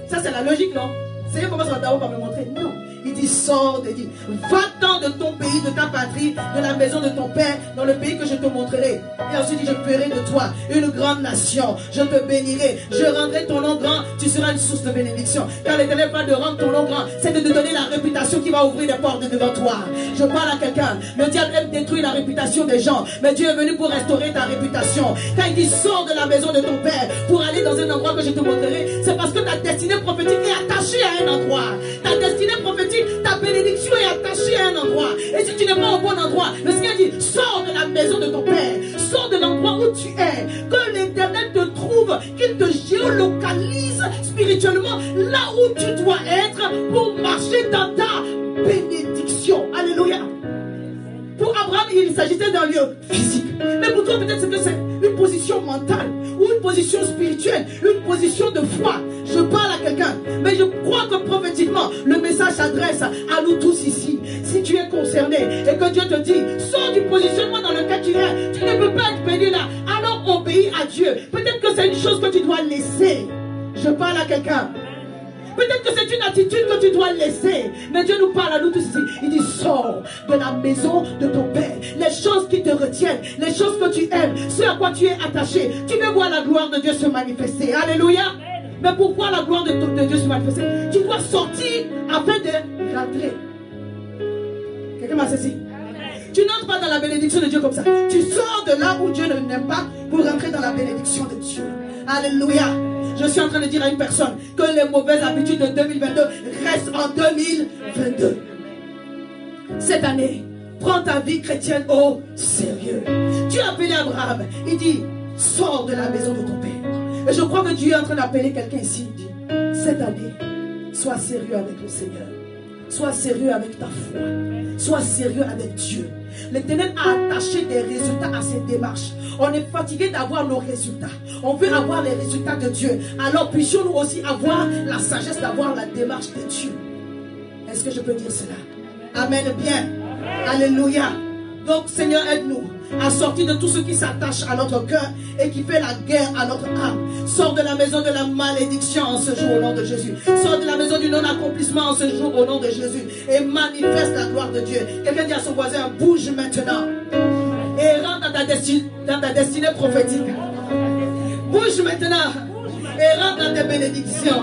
Ça c'est la logique, non? Seigneur, commence d'abord par me montrer. Non. Il dit, sors, il dit, va-t'en de ton pays, de ta patrie, de la maison de ton père, dans le pays que je te montrerai. Et ensuite, il dit, je ferai de toi une grande nation. Je te bénirai. Je rendrai ton nom grand. Tu seras une source de bénédiction. Car l'Éternel parle de rendre ton nom grand. C'est de te donner la réputation qui va ouvrir les portes devant toi. Je parle à quelqu'un. Le diable aime détruire la réputation des gens. Mais Dieu est venu pour restaurer ta réputation. Quand il dit, sors de la maison de ton père pour aller dans un endroit que je te montrerai, c'est parce que ta destinée prophétique est attachée à un endroit. Ta destinée prophétique, ta bénédiction est attachée à un endroit. Et si tu n'es pas au bon endroit, le Seigneur dit, sors de la maison de ton père. Sors de l'endroit où tu es. Que l'Éternel te trouve, qu'il te géolocalise spirituellement là où tu dois être pour marcher dans ta bénédiction. Alléluia. Pour Abraham, il s'agissait d'un lieu physique. Mais pour toi, peut-être que c'est une position mentale ou une position spirituelle, une position de foi. Je parle à quelqu'un. Mais je crois que prophétiquement, le message s'adresse à nous tous ici. Si tu es concerné et que Dieu te dit, sors du positionnement dans lequel tu es, tu ne peux pas être béni là. Alors obéis à Dieu. Peut-être que c'est une chose que tu dois laisser. Je parle à quelqu'un. Peut-être que c'est une attitude que tu dois laisser. Mais Dieu nous parle à nous tous ici. Il dit, sors de la maison de ton père. Les choses qui te retiennent, les choses que tu aimes, ce à quoi tu es attaché. Tu veux voir la gloire de Dieu se manifester. Alléluia. Mais pour voir la gloire de Dieu se manifester, tu dois sortir afin de rentrer. Quelqu'un m'a saisi? Tu n'entres pas dans la bénédiction de Dieu comme ça. Tu sors de là où Dieu ne n'aime pas pour rentrer dans la bénédiction de Dieu. Alléluia. Je suis en train de dire à une personne que les mauvaises habitudes de 2022 restent en 2022. Cette année, prends ta vie chrétienne au sérieux. Dieu a appelé Abraham. Il dit, sors de la maison de ton père. Et je crois que Dieu est en train d'appeler quelqu'un ici. Il dit, cette année, sois sérieux avec le Seigneur. Sois sérieux avec ta foi. Sois sérieux avec Dieu. L'Éternel a attaché des résultats à ses démarches. On est fatigué d'avoir nos résultats. On veut avoir les résultats de Dieu. Alors puissions-nous aussi avoir la sagesse d'avoir la démarche de Dieu. Est-ce que je peux dire cela? Amen. Bien. Amen. Alléluia. Donc Seigneur, aide-nous à sortir de tout ce qui s'attache à notre cœur et qui fait la guerre à notre âme. Sors de la maison de la malédiction en ce jour au nom de Jésus. Sors de la maison du non-accomplissement en ce jour au nom de Jésus. Et manifeste la gloire de Dieu. Quelqu'un dit à son voisin, bouge maintenant. Et rentre dans ta destinée prophétique. Bouge maintenant. Et rentre dans tes bénédictions.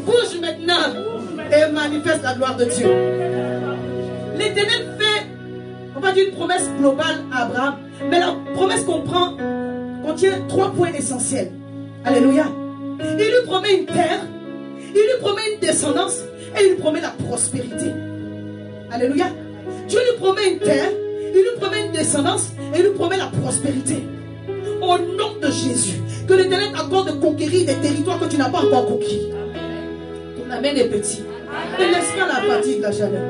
Bouge maintenant. Et manifeste la gloire de Dieu. L'Éternel fait, on va dire, une promesse globale à Abraham. Mais la promesse qu'on prend contient 3 points essentiels. Alléluia. Il lui promet une terre, il lui promet une descendance et il lui promet la prospérité. Alléluia. Dieu lui promet une terre, il lui promet une descendance et il lui promet la prospérité. Au nom de Jésus, que l'Éternel t'accorde de conquérir des territoires que tu n'as pas encore conquis. Ton amen est petit. Ne laisse pas la fatigue, la chaleur.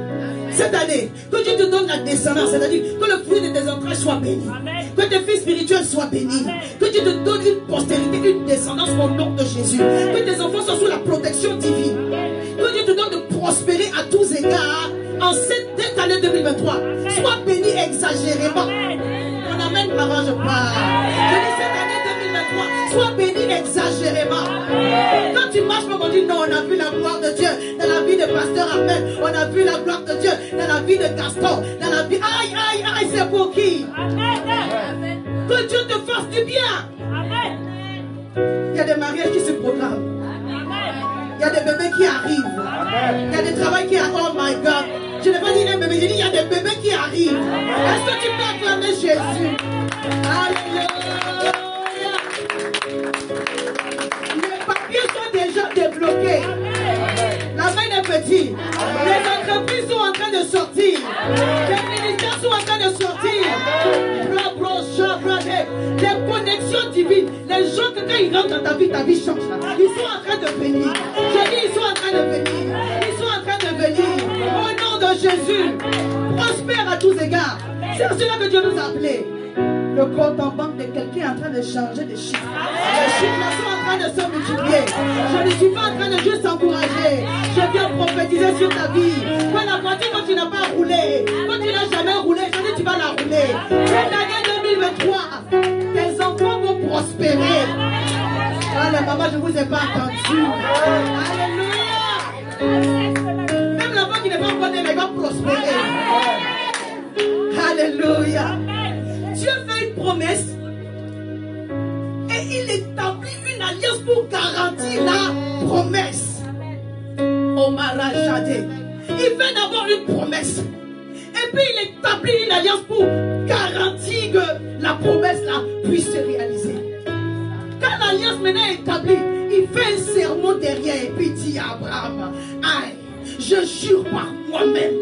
Cette année, que Dieu te donne la descendance, c'est-à-dire que le fruit de tes entrailles soit béni. Que tes fils spirituels soient bénis. Que Dieu te donne une postérité, une descendance au nom de Jésus. Que tes enfants soient sous la protection divine. Que Dieu te donne de prospérer à tous égards en cette année 2023. Sois béni exagérément. Mon amen, maman, je parle. Je dis cette année 2023, sois béni exagérément. Quand tu marches, on dit non, on a vu la gloire de Dieu dans la vie de Pasteur Ahmed. On a vu la gloire de Dieu dans la vie de Gaston. Dans la vie. Aïe, aïe, aïe, c'est pour qui? Amen. Que Dieu te fasse du bien. Amen. Il y a des mariages qui se programment. Il y a des bébés qui arrivent. Amen. Il y a des travails qui arrivent. Oh my God. Je n'ai pas dit un bébé, j'ai dit il y a des bébés qui arrivent. Est-ce que tu peux acclamer Jésus? Alléluia. Les papiers sont déjà débloqués. La main est petite. Les entreprises sont en train de sortir. Les ministères sont en train de sortir. Les connexions divines. Les gens que quand ils rentrent dans ta vie change. Ils sont en train de venir. Je dis, ils sont en train de venir. Ils sont en train de venir. Au nom de Jésus, prospère à tous égards. C'est à cela que Dieu nous a appelés. Le compte en banque de quelqu'un est en train de changer de chiffre. Les chiffres sont en train de se multiplier. Je ne suis pas en train de juste t'encourager. Je viens prophétiser sur ta vie. Quand la voiture, quand tu n'as pas roulé, quand tu n'as jamais roulé, je dis tu vas la rouler. Cette année 2023, tes enfants vont prospérer. Ah, la maman, je ne vous ai pas entendu. Alléluia. Même l'enfant qui n'est va connaître, il va prospérer. Alléluia. Dieu fait une promesse et il établit une alliance pour garantir la promesse. Omar Jadé. Il fait d'abord une promesse et puis il établit une alliance pour garantir que la promesse là puisse se réaliser. Quand l'alliance maintenant est établie, il fait un serment derrière et puis il dit à Abraham, aïe, je jure par moi-même.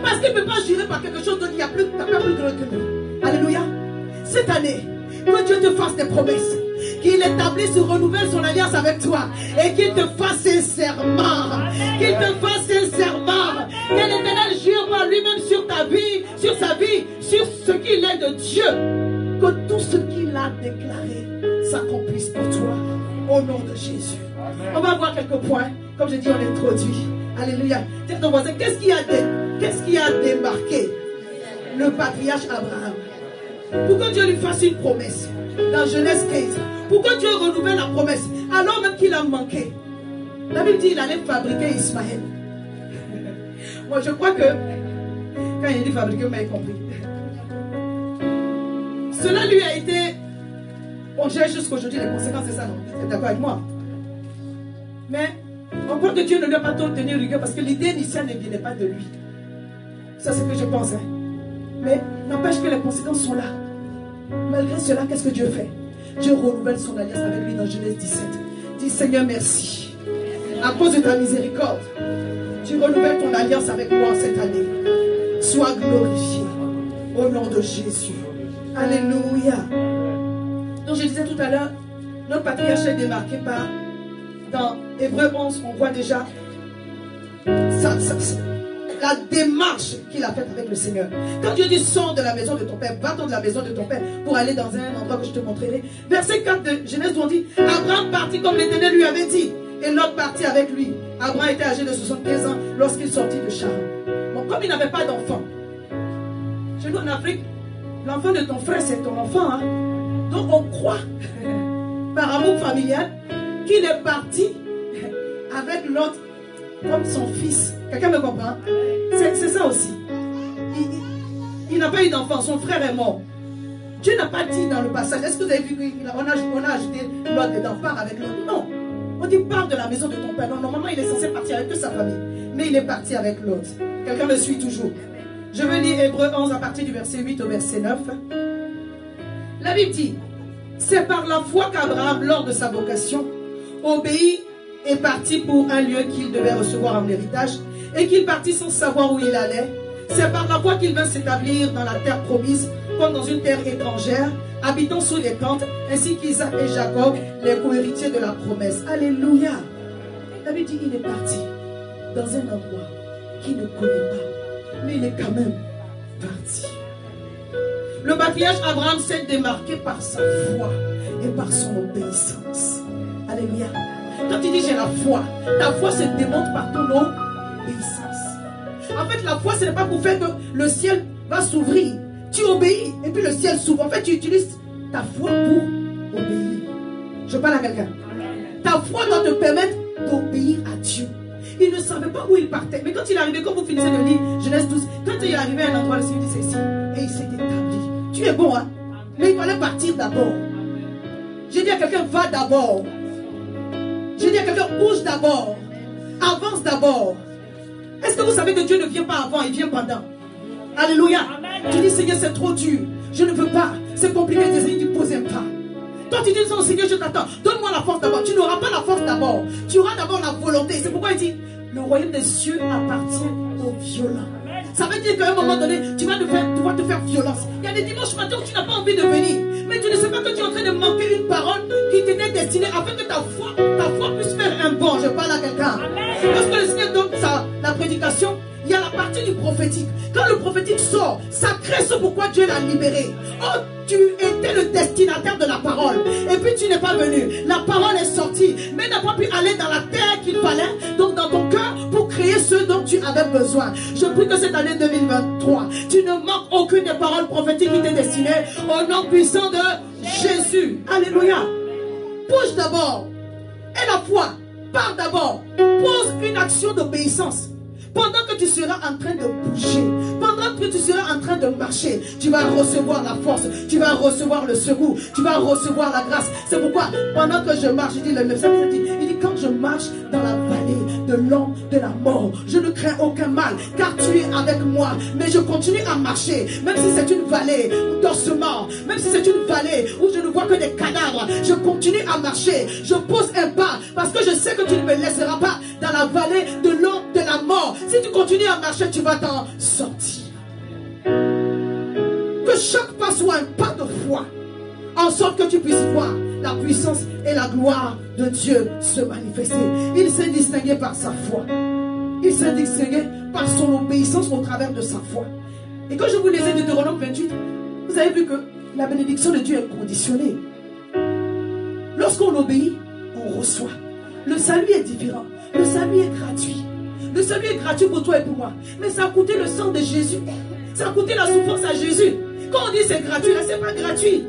Parce qu'il ne peut pas jurer par quelque chose d'autre, il n'y a plus, t'as pas plus de l'autre que lui. Alléluia. Cette année, que Dieu te fasse des promesses, qu'il établisse, renouvelle son alliance avec toi et qu'il te fasse un serment. Qu'il te fasse un serment. Que l'Éternel jure par lui-même sur ta vie, sur sa vie, sur ce qu'il est de Dieu. Que tout ce qu'il a déclaré s'accomplisse pour toi au nom de Jésus. On va voir quelques points. Comme je dis, on introduit. Alléluia. Dis à ton voisin, qu'est-ce qui a démarqué le patriarche Abraham? Pourquoi Dieu lui fasse une promesse dans Genèse 15? Pourquoi Dieu renouvelle la promesse alors même qu'il a manqué? La Bible dit qu'il allait fabriquer Ismaël. Moi je crois que quand il dit fabriquer, vous m'avez compris. Cela lui a été, on gère jusqu'aujourd'hui les conséquences de ça, non? Vous êtes d'accord avec moi? Mais on croit que Dieu ne lui a pas trop tenu rigueur parce que l'idée initiale ne venait pas de lui. Ça c'est ce que je pense. Mais n'empêche que les conséquences sont là. Malgré cela, qu'est-ce que Dieu fait? Dieu renouvelle son alliance avec lui dans Genèse 17. Dis Seigneur merci. À cause de ta miséricorde, tu renouvelles ton alliance avec moi cette année. Sois glorifié au nom de Jésus. Alléluia. Donc je disais tout à l'heure, notre patriarche est démarqué par, dans Hébreux 11, on voit déjà la démarche qu'il a faite avec le Seigneur. Quand Dieu dit sors de la maison de ton père, va-t'en de la maison de ton père pour aller dans un endroit que je te montrerai. Verset 4 de Genèse, on dit Abraham partit comme l'Éternel lui avait dit, et Lot partit avec lui. Abraham était âgé de 75 ans lorsqu'il sortit de Charan. Bon, comme il n'avait pas d'enfant, chez nous en Afrique, l'enfant de ton frère c'est ton enfant. Hein? Donc on croit, par amour familial, qu'il est parti avec l'autre comme son fils. Quelqu'un me comprend? C'est ça aussi. Il n'a pas eu d'enfant, son frère est mort. Dieu n'a pas dit dans le passage, est-ce que vous avez vu qu'on a ajouté l'autre dedans, part avec l'autre? Non. On dit part de la maison de ton père. Non, normalement il est censé partir avec toute sa famille. Mais il est parti avec l'autre. Quelqu'un me suit toujours? Je veux lire Hébreux 11 à partir du verset 8 au verset 9. La Bible dit, c'est par la foi qu'Abraham, lors de sa vocation, obéit et parti pour un lieu qu'il devait recevoir en héritage et qu'il partit sans savoir où il allait. C'est par la foi qu'il vint s'établir dans la terre promise comme dans une terre étrangère, habitant sous les tentes, ainsi qu'Isaac et Jacob, les co-héritiers de la promesse. Alléluia. La Bible dit il est parti dans un endroit qu'il ne connaît pas, mais il est quand même parti. Le patriarche Abraham s'est démarqué par sa foi et par son obéissance. Alléluia. Quand tu dis j'ai la foi, ta foi se démontre par ton obéissance. En fait, la foi, ce n'est pas pour faire que le ciel va s'ouvrir. Tu obéis et puis le ciel s'ouvre. En fait, tu utilises ta foi pour obéir. Je parle à quelqu'un. Ta foi doit te permettre d'obéir à Dieu. Il ne savait pas où il partait. Mais quand il est arrivé, comme vous finissez de lire Genèse 12, quand il est arrivé à un endroit, le Seigneur dit c'est ici. Et il s'est établi. Tu es bon, hein? Mais il fallait partir d'abord. J'ai dit à quelqu'un, va d'abord. J'ai dit à quelqu'un, bouge d'abord. Avance d'abord. Est-ce que vous savez que Dieu ne vient pas avant, il vient pendant? Alléluia. Amen. Tu dis, Seigneur, c'est trop dur. Je ne veux pas. C'est compliqué. Seigneur, tu poses un pas. Toi, tu dis, non, Seigneur, je t'attends. Donne-moi la force d'abord. Tu n'auras pas la force d'abord. Tu auras d'abord la volonté. C'est pourquoi il dit, le royaume des cieux appartient aux violents. Ça veut dire qu'à un moment donné, tu vas te faire violence. Il y a des dimanches matins où tu n'as pas envie de venir. Mais tu ne sais pas que tu es en train de manquer une parole qui t'était destinée afin que ta foi puisse faire un bond. Je parle à quelqu'un. Lorsque le Seigneur donne la prédication, il y a la partie du prophétique. Quand le prophétique sort, ça crée ce pourquoi Dieu l'a libéré. Oh, tu étais le destinataire de la parole. Et puis tu n'es pas venu. La parole est sortie. Mais n'a pas pu aller dans la terre qu'il fallait. Donc dans ton cœur, pour créer ce dont tu avais besoin. Je prie que cette année 2023, tu ne manques aucune des paroles prophétiques qui t'est destinée. Au nom puissant de Jésus. Alléluia. Bouge d'abord. Et la foi, pars d'abord. Pose une action d'obéissance. pendant que tu seras en train de bouger, pendant que tu seras en train de marcher, tu vas recevoir la force, tu vas recevoir le secours, tu vas recevoir la grâce. C'est pourquoi, pendant que je marche, il dit, il dit, quand je marche dans la vallée de l'ombre de la mort, je ne crains aucun mal, car tu es avec moi. Mais je continue à marcher, même si c'est une vallée d'ossements, même si c'est une vallée où je ne vois que des cadavres, je continue à marcher, je pose un pas, parce que je sais que tu ne me laisseras pas dans la vallée de l'ombre de la mort. Si tu continues à marcher, tu vas t'en sortir. Que chaque pas soit un pas de foi, en sorte que tu puisses voir la puissance et la gloire de Dieu se manifester. Il s'est distingué par sa foi. Il s'est distingué par son obéissance au travers de sa foi. Et quand je vous lisais Deutéronome 28, vous avez vu que la bénédiction de Dieu est conditionnée. Lorsqu'on obéit, on reçoit. Le salut est différent. Le salut est gratuit. Le salut est gratuit pour toi et pour moi. Mais ça a coûté le sang de Jésus. Ça a coûté la souffrance à Jésus. Quand on dit c'est gratuit, là c'est pas gratuit.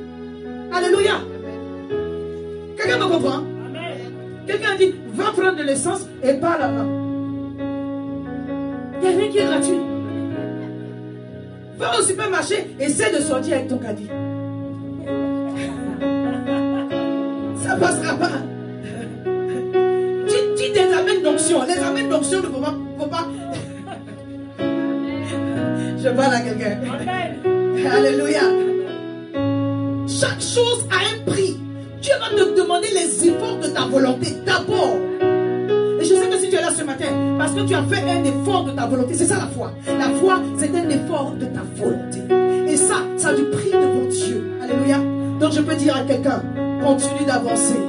Alléluia. Quelqu'un me comprend? Quelqu'un dit, va prendre de l'essence et pas là-bas. Il n'y a rien qui est gratuit. Va au supermarché, essaie de sortir avec ton caddie. Ça passera pas. Dis des amènes d'onction. Les amènes d'onction ne faut pas. Je parle à quelqu'un. Alléluia. Chaque chose a un prix. Dieu va te demander les efforts de ta volonté d'abord. Et je sais que si tu es là ce matin, parce que tu as fait un effort de ta volonté, c'est ça la foi. La foi, c'est un effort de ta volonté. Et ça a du prix devant Dieu. Alléluia. Donc je peux dire à quelqu'un, continue d'avancer.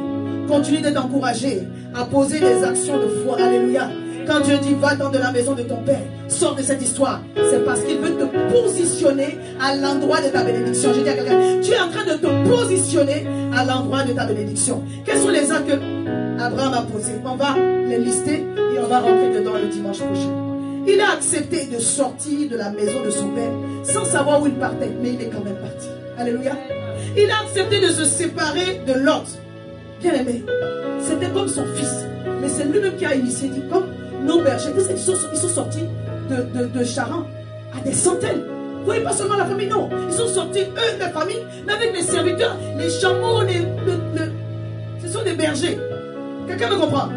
Continue d'être encouragé à poser des actions de foi. Alléluia. Quand Dieu dit va dans de la maison de ton Père, sors de cette histoire, c'est parce qu'il veut te positionner à l'endroit de ta bénédiction. Je dis à quelqu'un, tu es en train de te positionner à l'endroit de ta bénédiction. Quels sont les actes que Abraham a posés? On va les lister et on va rentrer dedans le dimanche prochain. Il a accepté de sortir de la maison de son Père sans savoir où il partait, mais il est quand même parti. Alléluia. Il a accepté de se séparer de Lot. Bien aimé, c'était comme son fils, mais c'est lui-même qui a initié, dit comme nos bergers, ils sont sortis de Charan à des centaines. Vous voyez, pas seulement la famille, non. Ils sont sortis, eux, la famille, mais avec les serviteurs, les chameaux, ce sont des bergers. Quelqu'un me comprend?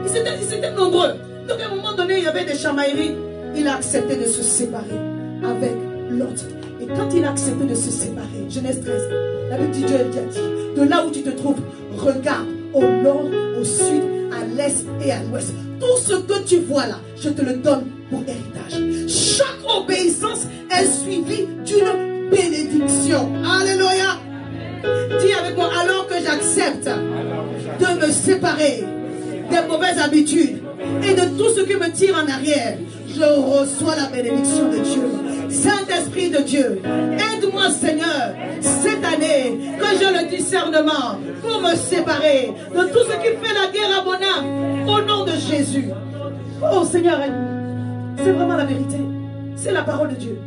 Ils étaient nombreux. Donc à un moment donné, il y avait des chamailleries. Il a accepté de se séparer avec Lot. Et quand il a accepté de se séparer, Genèse 13, la Bible dit, Dieu a dit, de là où tu te trouves, regarde au nord, au sud, à l'est et à l'ouest. Tout ce que tu vois là, je te le donne pour héritage. Chaque obéissance est suivie d'une bénédiction. Alléluia. Dis avec moi, alors que j'accepte de me séparer des mauvaises habitudes et de tout ce qui me tire en arrière, je reçois la bénédiction de Dieu. Saint-Esprit de Dieu, aide-moi Seigneur, cette année, que j'ai le discernement pour me séparer de tout ce qui fait la guerre à mon âme, au nom de Jésus. Oh Seigneur, aide-moi. C'est vraiment la vérité. C'est la parole de Dieu.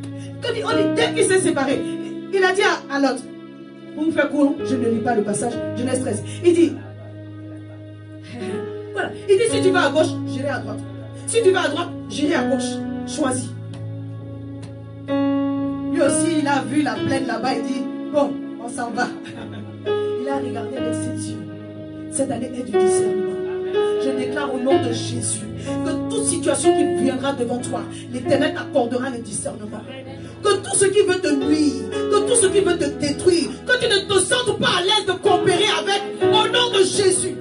Quand on dit, dès qu'il s'est séparé, il a dit à l'autre, pour vous faire court, je ne lis pas le passage, Genèse 13. Il dit, voilà, il dit, si tu vas à gauche, j'irai à droite. Si tu vas à droite, j'irai à gauche. Choisis. Lui aussi, il a vu la plaine là-bas, il dit, bon, on s'en va. Il a regardé avec ses yeux. Cette année est du discernement. Je déclare au nom de Jésus que toute situation qui viendra devant toi, l'Éternel t'accordera le discernement. Que tout ce qui veut te nuire, que tout ce qui veut te détruire, que tu ne te sentes pas à l'aise de coopérer avec, au nom de Jésus.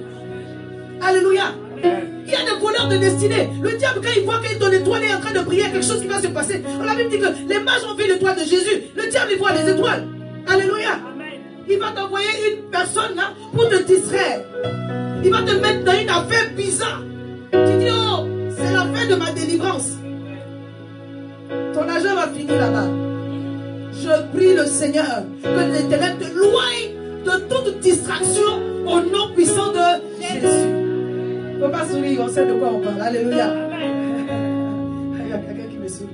Alléluia. Il y a des voleurs de destinée. Le diable, quand il voit que ton étoile est en train de briller, quelque chose qui va se passer. On a même dit que les mages ont vu l'étoile de Jésus. Le diable, il voit les étoiles. Alléluia. Il va t'envoyer une personne là pour te distraire. Il va te mettre dans une affaire bizarre. Tu dis, oh, c'est la fin de ma délivrance. Ton argent va finir là-bas. Je prie le Seigneur que l'Éternel te loigne de toute distraction au nom puissant de Jésus. Il ne faut pas sourire, on sait de quoi on parle. Alléluia. Il y a quelqu'un qui me sourit.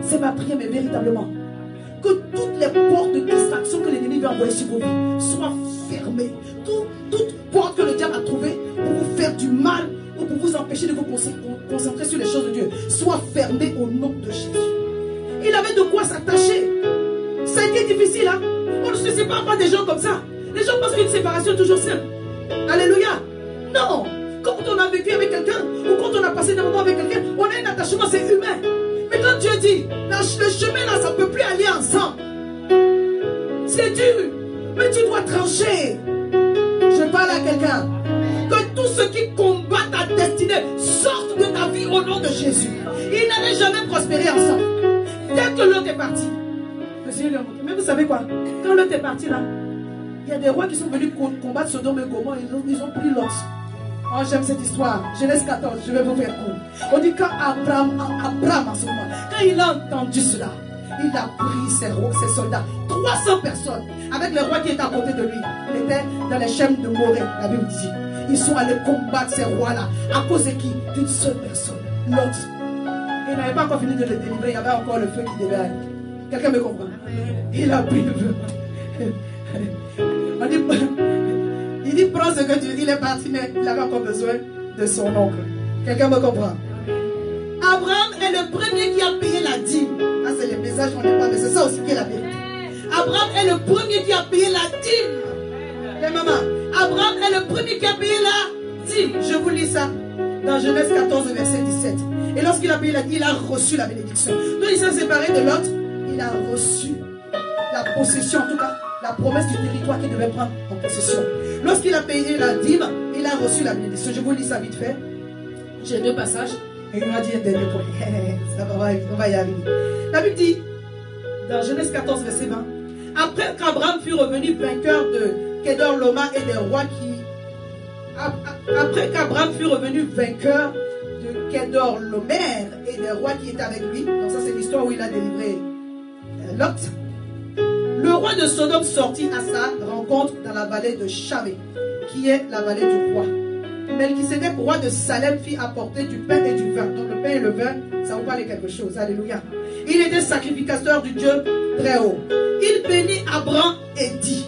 C'est ma prière, mais véritablement, que toutes les portes de distraction que l'ennemi va envoyer sur vos vies soient fermées. Toute porte que le diable a trouvée pour vous faire du mal ou pour vous empêcher de vous concentrer sur les choses de Dieu soit fermé au nom de Jésus. Il avait de quoi s'attacher. Ça a été difficile, hein? On ne se sépare pas des gens comme ça. Les gens pensent qu'une séparation est toujours simple. Alléluia. Non. Quand on a vécu avec quelqu'un, ou quand on a passé des moments avec quelqu'un, on a un attachement, c'est humain. Mais quand Dieu dit, le chemin là, ça ne peut plus aller ensemble. C'est dur. Mais tu dois trancher. Je parle à quelqu'un. Que tous ceux qui combattent ta destinée sortent de ta vie au nom de Jésus. Ils n'allaient jamais prospérer ensemble. Dès que l'autre est parti, le Seigneur lui a montré. Mais vous savez quoi? Quand l'autre est parti là, il y a des rois qui sont venus combattre Sodome et Gomorrhe. Ils ont pris l'autre. Oh, j'aime cette histoire. Genèse 14, je vais vous faire court. On dit quand Abraham en ce moment, quand il a entendu cela, il a pris ses soldats, 300 personnes, avec le roi qui était à côté de lui. Il était dans les chemins de Morée, la Bible dit. Ils sont allés combattre ces rois-là. À cause de qui? D'une seule personne, l'autre. Il n'avait pas encore fini de le délivrer, il y avait encore le feu qui devait aller. Quelqu'un me comprend? Il a pris le feu. On dit, il dit prends ce que tu dis, il est parti, mais il avait encore besoin de son oncle. Quelqu'un me comprend? Abraham est le premier qui a payé la dîme. Ah, c'est les messages qu'on n'est pas, mais c'est ça aussi qui est la vérité. Abraham est le premier qui a payé la dîme. Les mamans, Abraham est le premier qui a payé la dîme. Je vous lis ça dans Genèse 14, verset 17. Et lorsqu'il a payé la dîme, il a reçu la bénédiction. Donc il s'est séparé de l'autre, il a reçu la possession, en tout cas, la promesse du territoire qu'il devait prendre en possession. Lorsqu'il a payé la dîme, il a reçu la bénédiction. Je vous lis ça vite fait. J'ai 2 passages. Et il m'a dit un dernier point. Ça va, on va y arriver. La Bible dit, dans Genèse 14, verset 20, après qu'Abraham fut revenu vainqueur de Kedorlaomer et des rois qui... Après qu'Abraham fut revenu vainqueur de Kedorlaomer et des rois qui étaient avec lui, donc ça c'est l'histoire où il a délivré Lot, le roi de Sodome sortit à sa rencontre dans la vallée de Chavé, qui est la vallée du roi. Melchisédek, roi de Salem, fit apporter du pain et du vin. Donc le pain et le vin, ça vous parle de quelque chose. Alléluia. Il était sacrificateur du Dieu très haut. Il bénit Abraham et dit,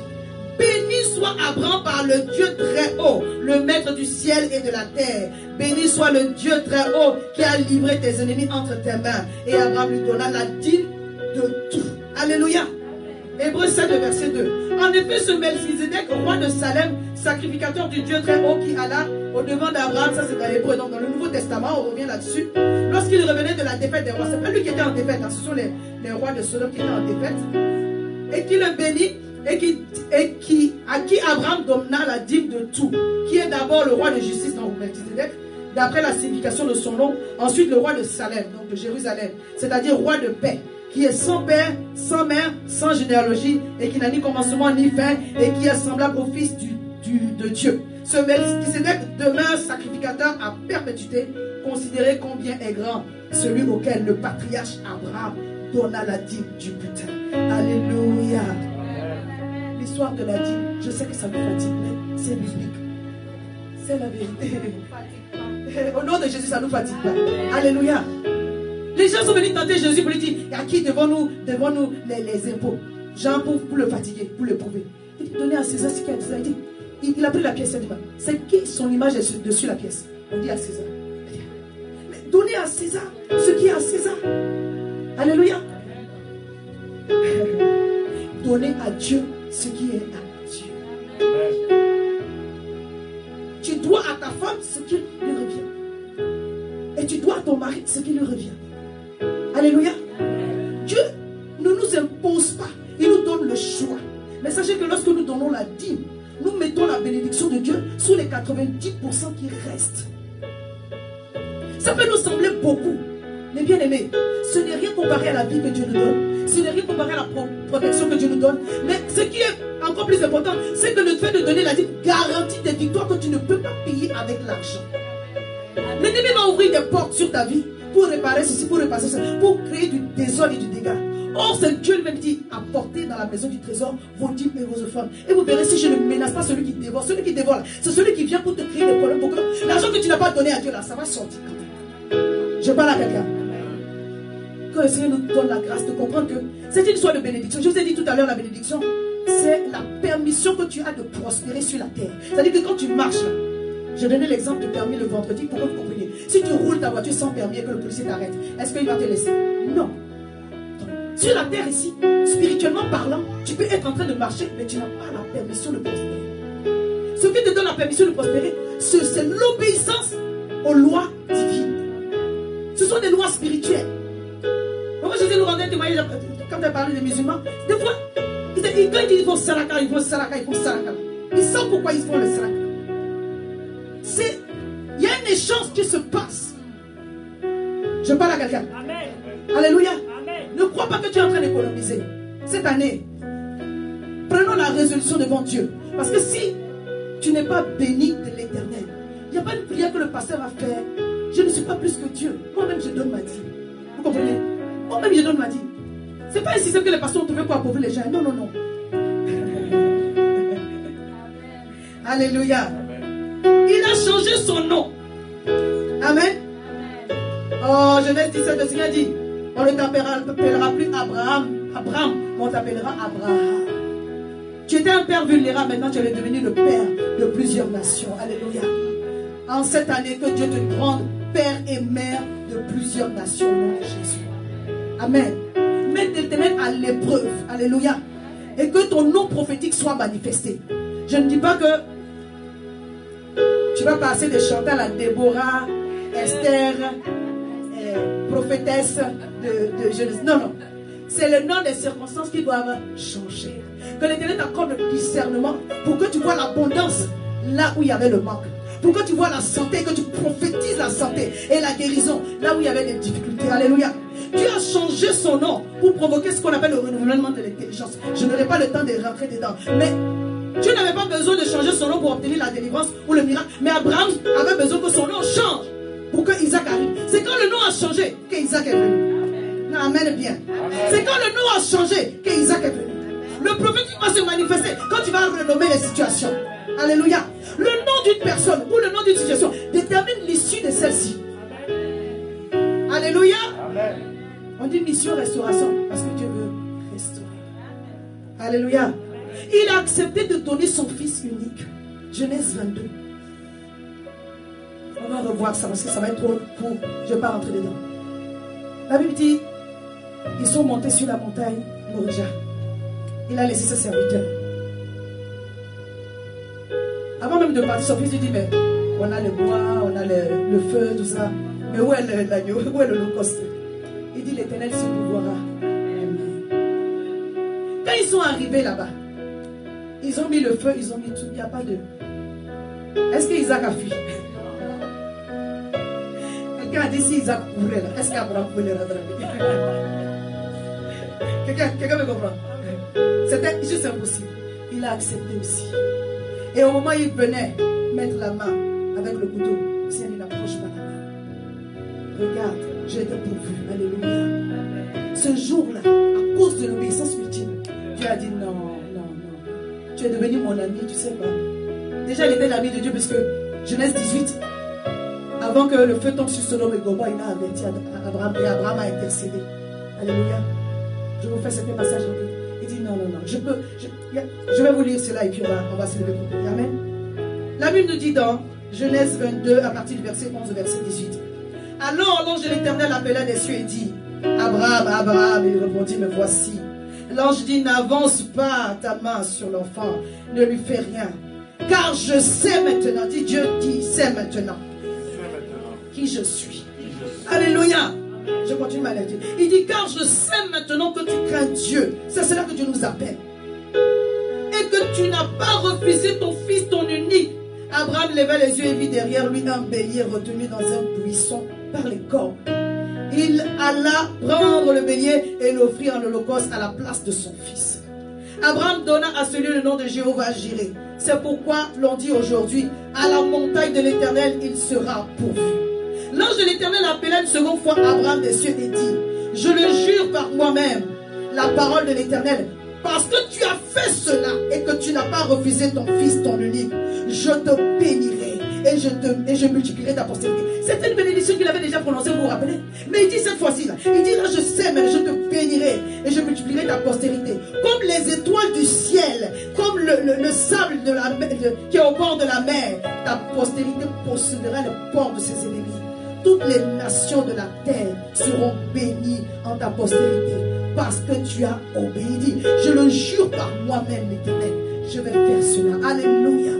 béni soit Abraham par le Dieu très haut, le maître du ciel et de la terre. Béni soit le Dieu très haut qui a livré tes ennemis entre tes mains. Et Abraham lui donna la dîme de tout. Alléluia. Hébreux 7, verset 2. En effet, ce Melchisédek, roi de Salem, sacrificateur du Dieu très haut qui alla au devant d'Abraham, ça c'est dans l'Hébreu, donc dans le Nouveau Testament, on revient là-dessus. Lorsqu'il revenait de la défaite des rois, c'est pas lui qui était en défaite, hein, ce sont les rois de Sodome qui étaient en défaite, et qui le bénit, à qui Abraham donna la dîme de tout, qui est d'abord le roi de justice, donc Melchisédek, d'après la signification de son nom, ensuite le roi de Salem, donc de Jérusalem, c'est-à-dire roi de paix, qui est sans père, sans mère, sans généalogie, et qui n'a ni commencement ni fin, et qui est semblable au Fils de Dieu. Ce Melchisédek demeure sacrificateur à perpétuité. Considérez combien est grand celui auquel le patriarche Abraham donna la dîme du butin. Alléluia. L'histoire de la dîme, je sais que ça vous fatigue, mais c'est biblique. C'est la vérité. Au nom de Jésus, ça ne nous fatigue pas. Alléluia. Les gens sont venus tenter Jésus pour lui dire, à qui devant nous les impôts? Jean pour le fatiguer, pour le prouver. Il dit, donnez à César ce qu'il y a à César. Il a pris la pièce, il dit, c'est qui son image est dessus la pièce? On dit à César. Mais donnez à César ce qui est à César. Alléluia. Donnez à Dieu ce qui est à Dieu. Tu dois à ta femme ce qui lui revient. Et tu dois à ton mari ce qui lui revient. Alléluia. Dieu ne nous impose pas. Il nous donne le choix. Mais sachez que lorsque nous donnons la dîme, nous mettons la bénédiction de Dieu sur les 90% qui restent. Ça peut nous sembler beaucoup. Mais bien aimés, ce n'est rien comparé à la vie que Dieu nous donne. Ce n'est rien comparé à la protection que Dieu nous donne. Mais ce qui est encore plus important, c'est que le fait de donner la dîme garantit des victoires que tu ne peux pas payer avec l'argent. L'ennemi va ouvrir des portes sur ta vie pour réparer ceci, pour réparer ceci, pour créer du désordre et du dégât. Or, c'est Dieu lui-même qui dit, apportez dans la maison du trésor vos dîmes et vos offrandes. Et vous verrez si je ne menace pas celui qui dévore. Celui qui dévore, c'est celui qui vient pour te créer des problèmes. Pour que l'argent que tu n'as pas donné à Dieu, là, ça va sortir quand même. Je parle à quelqu'un. Que le Seigneur nous donne la grâce de comprendre que c'est une histoire de bénédiction. Je vous ai dit tout à l'heure, la bénédiction, c'est la permission que tu as de prospérer sur la terre. C'est-à-dire que quand tu marches là, Je donnais l'exemple du permis le vendredi pour que vous compreniez. Si tu roules ta voiture sans permis et que le policier t'arrête, est-ce qu'il va te laisser? Non. Sur la terre ici, spirituellement parlant, tu peux être en train de marcher, mais tu n'as pas la permission de prospérer. Ce qui te donne la permission de prospérer, c'est l'obéissance aux lois divines. Ce sont des lois spirituelles. Moi, Jésus nous rendait témoignage quand il parlait des musulmans. Des fois, quand ils disent qu'ils font saraka, ils font saraka, ils font saraka. Ils savent pourquoi ils font le saraka. Il y a un échange qui se passe. Je parle à quelqu'un. Alléluia. Amen. Ne crois pas que tu es en train d'économiser. Cette année, prenons la résolution devant Dieu. Parce que si tu n'es pas béni de l'Éternel, il n'y a pas une prière que le pasteur va faire. Je ne suis pas plus que Dieu. Moi-même, je donne ma dîme. Vous comprenez? Moi-même, je donne ma dîme. Ce n'est pas un système que les pasteurs ont trouvé pour appauvrir les gens. Non, non, non. Alléluia. Amen. Il a changé son nom. Amen. Oh, Genèse 17, le Seigneur dit, on ne t'appellera plus Abraham, mais on t'appellera Abraham. Tu étais un père vulnérable, maintenant tu es devenu le père de plusieurs nations. Alléluia. En cette année, que Dieu te rende père et mère de plusieurs nations au nom de Jésus. Amen. Mets l'Éternel à l'épreuve. Alléluia. Et que ton nom prophétique soit manifesté. Je ne dis pas que tu vas passer de Chantal à Déborah, Esther, prophétesse de Genèse. Non, non. C'est le nom des circonstances qui doivent changer. Que l'Éternel t'accorde le discernement pour que tu vois l'abondance là où il y avait le manque. Pour que tu vois la santé, que tu prophétises la santé et la guérison là où il y avait des difficultés. Alléluia. Dieu a changé son nom pour provoquer ce qu'on appelle le renouvellement de l'intelligence. Je n'aurai pas le temps de rentrer dedans. Mais Dieu n'avait pas besoin de changer son nom pour obtenir la délivrance ou le miracle. Mais Abraham avait besoin que son nom change pour que Isaac arrive. C'est quand le nom a changé qu'Isaac est venu. Amen bien. C'est quand le nom a changé qu'Isaac est venu. Le prophétique va se manifester quand tu vas renommer les situations. Alléluia. Le nom d'une personne ou le nom d'une situation détermine l'issue de celle-ci. Alléluia. Amen. On dit mission restauration parce que Dieu veut restaurer. Alléluia. Il a accepté de donner son fils unique. Genèse 22. On va revoir ça parce que ça va être trop pour. Je ne vais pas rentrer dedans. La Bible dit, ils sont montés sur la montagne Morija. Il a laissé ses serviteurs. Avant même de partir, son fils lui dit, mais on a le bois, on a le feu, tout ça. Mais où est l'agneau? Où est l'holocauste? Il dit, l'Éternel se pourvoira. Quand ils sont arrivés là-bas, ils ont mis le feu, ils ont mis tout. Il n'y a pas de... Est-ce qu'Isaac a fui? Quelqu'un a dit si Isaac courait là. Est-ce qu'Abraham pouvait les rattraper? Quelqu'un me comprend? C'était juste impossible. Il a accepté aussi. Et au moment où il venait mettre la main avec le couteau, le Seigneur il n'approche pas la main. Regarde, j'ai été pourvu. Alléluia. Ce jour-là, à cause de l'obéissance ultime, Dieu a dit non, non, non. Tu es devenu mon ami, tu sais pas. Déjà, il était l'ami de Dieu parce que Genèse 18, avant que le feu tombe sur Sodome et Gomorrhe, il a averti Abraham et Abraham a intercédé. Alléluia. Je vous fais cet passage en plus. Il dit non, non, non. Je vais vous lire cela et puis on va se lever pour prier. Amen. La Bible nous dit dans Genèse 22, à partir du verset 11 au verset 18. Alors l'ange de l'Éternel appela des cieux et dit, Abraham, Abraham, et il répondit, me voici. L'ange dit, n'avance pas ta main sur l'enfant, ne lui fais rien. Car je sais maintenant, dit Dieu, dit, c'est maintenant qui je suis. Alléluia. Je continue ma lecture. Il dit, car je sais maintenant que tu crains Dieu. C'est cela que Dieu nous appelle. Et que tu n'as pas refusé ton fils, ton unique. Abraham leva les yeux et vit derrière lui un bélier retenu dans un buisson par les cornes. Il alla prendre le bélier et l'offrir en holocauste à la place de son fils. Abraham donna à celui le nom de Jéhovah Jireh. C'est pourquoi l'on dit aujourd'hui, à la montagne de l'Éternel, il sera pourvu. L'ange de l'Éternel appela une seconde fois Abraham des cieux et dit, je le jure par moi-même, la parole de l'Éternel, parce que tu as fait cela et que tu n'as pas refusé ton fils, ton unique, je te bénirai et je multiplierai ta postérité. C'était une bénédiction qu'il avait déjà prononcée, vous vous rappelez? Mais Mais il dit cette fois-ci, là, il dit là, je sais, mais je te bénirai et je multiplierai ta postérité. Comme les étoiles du ciel, comme le sable de la mer, qui est au bord de la mer, ta postérité possédera le port de ses ennemis. Toutes les nations de la terre seront bénies en ta postérité parce que tu as obéi. Je le jure par moi-même, l'Éternel. Je vais faire cela. Alléluia.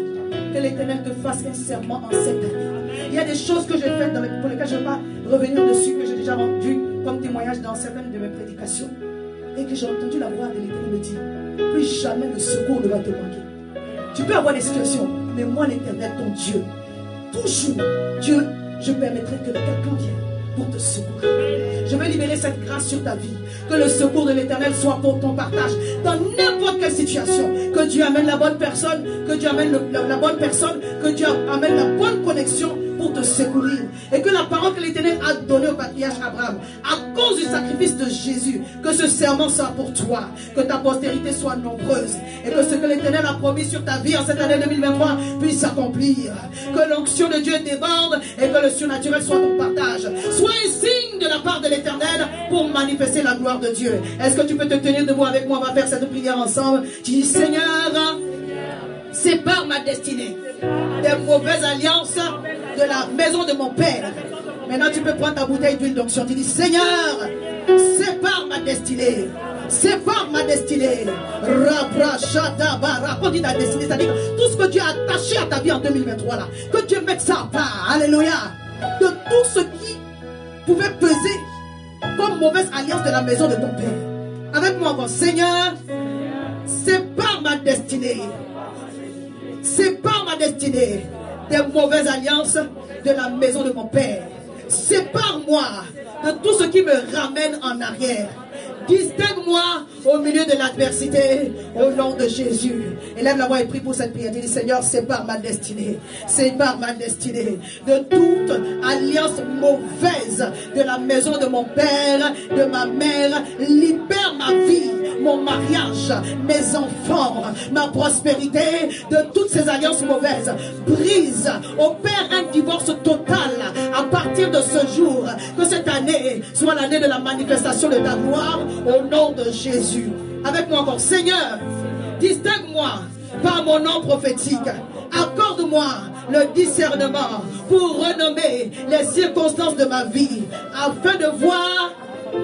Que l'Éternel te fasse un serment en cette année. Il y a des choses que j'ai faites pour lesquelles je ne vais pas revenir dessus, que j'ai déjà rendu comme témoignage dans certaines de mes prédications. Et que j'ai entendu la voix de l'Éternel me dire, plus jamais le secours ne va te manquer. Tu peux avoir des situations, mais moi l'Éternel, ton Dieu, toujours, Dieu, je permettrai que quelqu'un vienne pour te secourir. Je veux libérer cette grâce sur ta vie. Que le secours de l'Éternel soit pour ton partage. Dans n'importe quelle situation. Que Dieu amène la bonne personne. Que Dieu amène la bonne personne. Que Dieu amène la bonne connexion pour te secourir. Et que la parole que l'Éternel a donnée au patriarche Abraham, à cause du sacrifice de Jésus, que ce serment soit pour toi. Que ta postérité soit nombreuse. Et que ce que l'Éternel a promis sur ta vie en cette année 2023 puisse s'accomplir. Que l'onction de Dieu déborde et que le surnaturel soit ton partage. Sois un signe de la part de l'Éternel pour manifester la gloire de Dieu. Est-ce que tu peux te tenir debout avec moi? On va faire cette prière ensemble. Tu dis, Seigneur, sépare ma destinée des mauvaises alliances de la maison de mon Père. Maintenant, tu peux prendre ta bouteille d'huile d'onction. Tu dis, Seigneur, sépare ma destinée. Sépare ma destinée. Quand on dit ta destinée, c'est-à-dire tout ce que Dieu a attaché à ta vie en 2023 là, que Dieu mette ça à part. Alléluia. De tout ce qui pouvait peser comme mauvaise alliance de la maison de ton Père. Avec moi encore, Seigneur, sépare ma destinée. Sépare ma destinée des mauvaises alliances de la maison de mon Père. Sépare-moi de tout ce qui me ramène en arrière. Distingue-moi au milieu de l'adversité, au nom de Jésus. Élève la voix et prie pour cette prière. Dis, Seigneur, sépare ma destinée. Sépare ma destinée de toute alliance mauvaise de la maison de mon père, de ma mère. Libère ma vie, mon mariage, mes enfants, ma prospérité de toutes ces alliances mauvaises. Brise, opère un divorce total à partir de ce jour. Que cette année soit l'année de la manifestation de ta gloire. Au nom de Jésus. Avec moi encore. Seigneur, distingue-moi par mon nom prophétique. Accorde-moi le discernement pour renommer les circonstances de ma vie afin de voir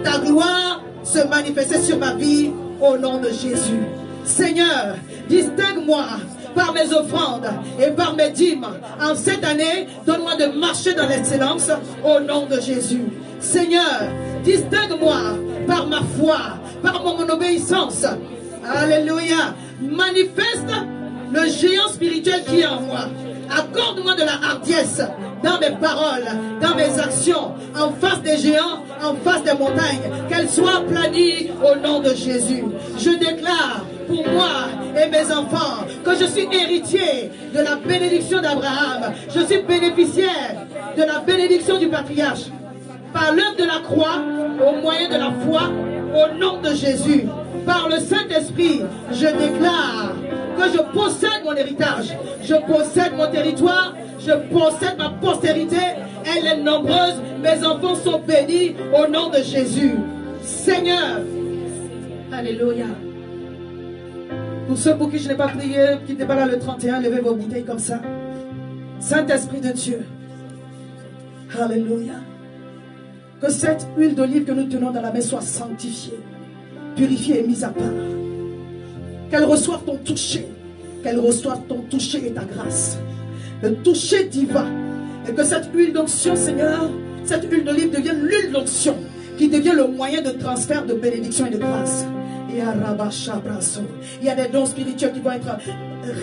ta gloire se manifester sur ma vie au nom de Jésus. Seigneur, distingue-moi par mes offrandes et par mes dîmes. En cette année, donne-moi de marcher dans l'excellence au nom de Jésus. Seigneur, distingue-moi par ma foi, par mon obéissance. Alléluia. Manifeste le géant spirituel qui est en moi. Accorde-moi de la hardiesse dans mes paroles, dans mes actions, en face des géants, en face des montagnes, qu'elles soient aplanies au nom de Jésus. Je déclare pour moi et mes enfants que je suis héritier de la bénédiction d'Abraham. Je suis bénéficiaire de la bénédiction du patriarche. Par l'œuvre de la croix, au moyen de la foi, au nom de Jésus, par le Saint-Esprit, je déclare que je possède mon héritage, je possède mon territoire, je possède ma postérité, elle est nombreuse, mes enfants sont bénis au nom de Jésus. Seigneur, alléluia. Pour ceux pour qui je n'ai pas prié, qui n'étaient pas là le 31, levez vos bouteilles comme ça. Saint-Esprit de Dieu, alléluia. Que cette huile d'olive que nous tenons dans la main soit sanctifiée, purifiée et mise à part. Qu'elle reçoive ton toucher. Qu'elle reçoive ton toucher et ta grâce. Le toucher divin. Et que cette huile d'onction, Seigneur, cette huile d'olive devienne l'huile d'onction, qui devient le moyen de transfert de bénédiction et de grâce. Il y a des dons spirituels qui vont être